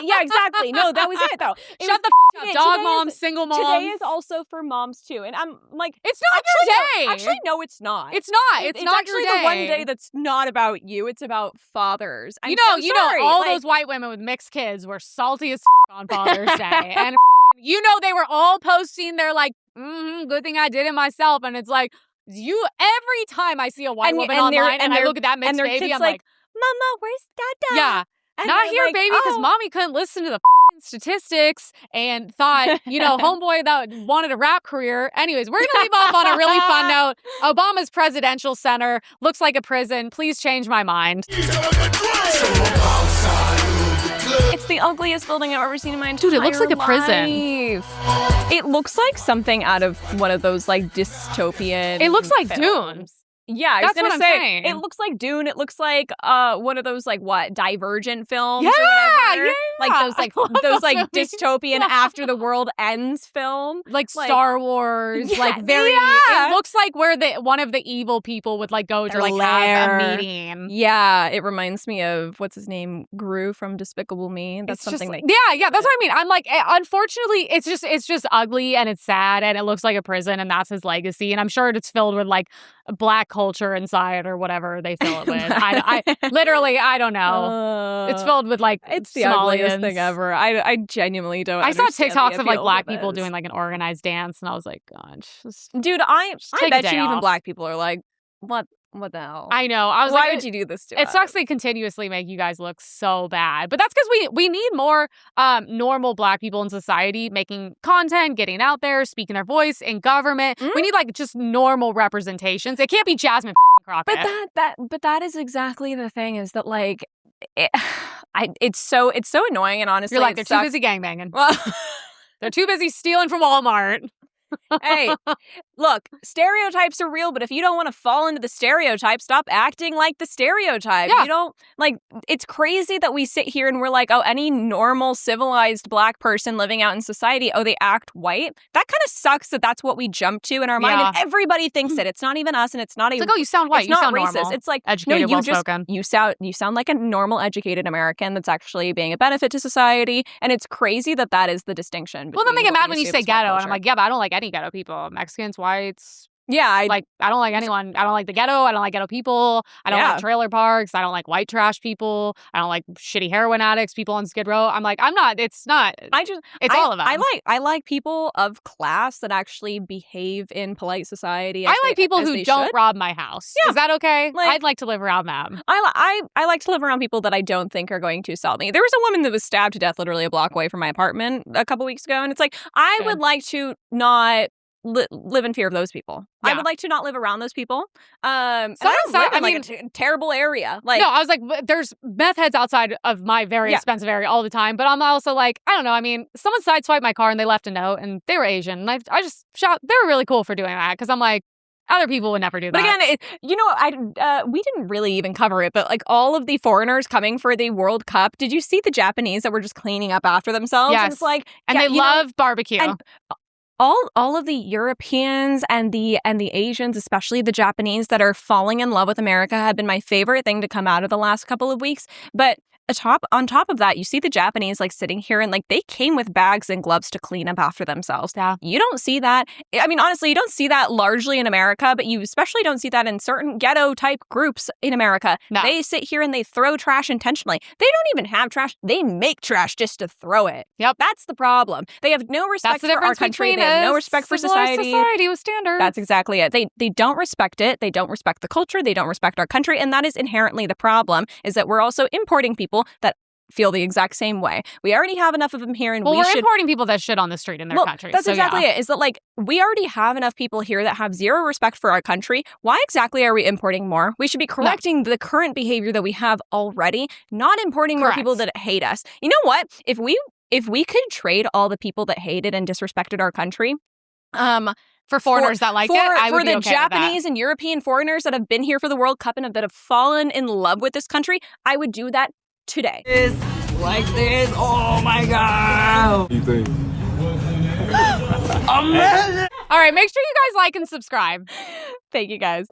yeah, exactly. No, that was it, though. Shut the fuck up, dog moms, single moms. Today is also for moms, too. And I'm like... It's not your day. Actually, no, it's not. It's not. It's not actually your day. The one day that's not about you. It's about fathers. You know, all those white women with mixed kids were salty as on Father's Day. And they were all posting their like, good thing I did it myself. And it's like, every time I see a white woman online and I look at that mixed baby, I'm like, Mama, where's Dada? Yeah. And not here, like, baby, because mommy couldn't listen to the statistics and thought, homeboy that wanted a rap career. Anyways, we're going to leave off on a really fun note. Obama's presidential center looks like a prison. Please change my mind. It's the ugliest building I've ever seen in my entire life. Dude, it looks like a prison. It looks like something out of one of those like dystopian It looks like films. Dune. Yeah, I was That's gonna what I'm say saying. it looks like Dune. It looks like one of those like Divergent films or whatever. Yeah. Like those dystopian after the world ends film. Like Star Wars. Yeah, it looks like where one of the evil people would like go to like have a meeting. Yeah, it reminds me of what's his name? Gru from Despicable Me. That's something that Yeah, that's what I mean. I'm like, unfortunately, it's just ugly and it's sad and it looks like a prison and that's his legacy. And I'm sure it's filled with like black culture inside or whatever they fill it with. I literally, I don't know. It's filled with like it's the Somalians. ugliest thing ever. I genuinely don't. I saw TikToks of like black of people doing like an organized dance, and I was like, God, dude, I bet you even off. black people are like, what what the hell? I know. I was Why like, would you do this to It us? sucks they continuously make you guys look so bad. But that's because we need more normal Black people in society making content, getting out there, speaking their voice in government. We need like just normal representations. It can't be Jasmine Crockett. But that is exactly the thing, is that like it's so annoying, and honestly, You're like, they're it sucks. too busy gangbanging. Well, They're too busy stealing from Walmart. hey, look, stereotypes are real, but if you don't want to fall into the stereotype, stop acting like the stereotype. Yeah. You don't, like, it's crazy that we sit here and we're like, oh, any normal, civilized Black person living out in society, oh, they act white. That kind of sucks that that's what we jump to in our mind, and everybody thinks it. It's not even us, and it's not even. It's like, oh, you sound white. It's You not sound racist. normal. It's like, educated, no, well-spoken. you sound like a normal, educated American that's actually being a benefit to society, and it's crazy that that is the distinction. Well, then they get what mad we when you assume say is white ghetto, and I'm culture. like, yeah, but I don't like any ghetto people. Mexicans, whites. Yeah, I don't like anyone. I don't like the ghetto. I don't like ghetto people. I don't like trailer parks. I don't like white trash people. I don't like shitty heroin addicts, people on Skid Row. I'm like, it's not. It's all of them. I like people of class that actually behave in polite society. I like people who don't rob my house. Yeah. Is that okay? Like, I'd like to live around them. I like to live around people that I don't think are going to assault me. There was a woman that was stabbed to death literally a block away from my apartment a couple weeks ago, and it's like, I would like to not live in fear of those people. Yeah. I would like to not live around those people. And I don't live in like a terrible area. Like, no, I was like, there's meth heads outside of my very expensive area all the time. But I'm also like, I don't know. I mean, someone sideswiped my car and they left a note, and they were Asian. And I just shot. They were really cool for doing that, because I'm like, other people would never do that. But again, we didn't really even cover it, but like all of the foreigners coming for the World Cup, did you see the Japanese that were just cleaning up after themselves? Yes. And it's like, and they love barbecue. And all of the Europeans and the Asians, especially the Japanese, that are falling in love with America have been my favorite thing to come out of the last couple of weeks. But on top of that, you see the Japanese like sitting here and like they came with bags and gloves to clean up after themselves. Yeah. You don't see that. I mean, honestly, you don't see that largely in America, but you especially don't see that in certain ghetto type groups in America. No. They sit here and they throw trash intentionally. They don't even have trash. They make trash just to throw it. Yep. That's the problem. They have no respect for our country. They have no respect for society. Society with standards. That's exactly it. They don't respect it. They don't respect the culture. They don't respect our country. And that is inherently the problem, is that we're also importing people that feel the exact same way. We already have enough of them here, and we're importing people that shit on the street in their country. That's exactly it. Is that like we already have enough people here that have zero respect for our country. Why exactly are we importing more? We should be correcting the current behavior that we have already, not importing more people that hate us. You know what? If we could trade all the people that hated and disrespected our country, for foreigners that like it, I would be okay with that. For the Japanese and European foreigners that have been here for the World Cup and that have fallen in love with this country, I would do that today. Like this. Oh my God. What do you think? All right, make sure you guys like and subscribe. Thank you guys.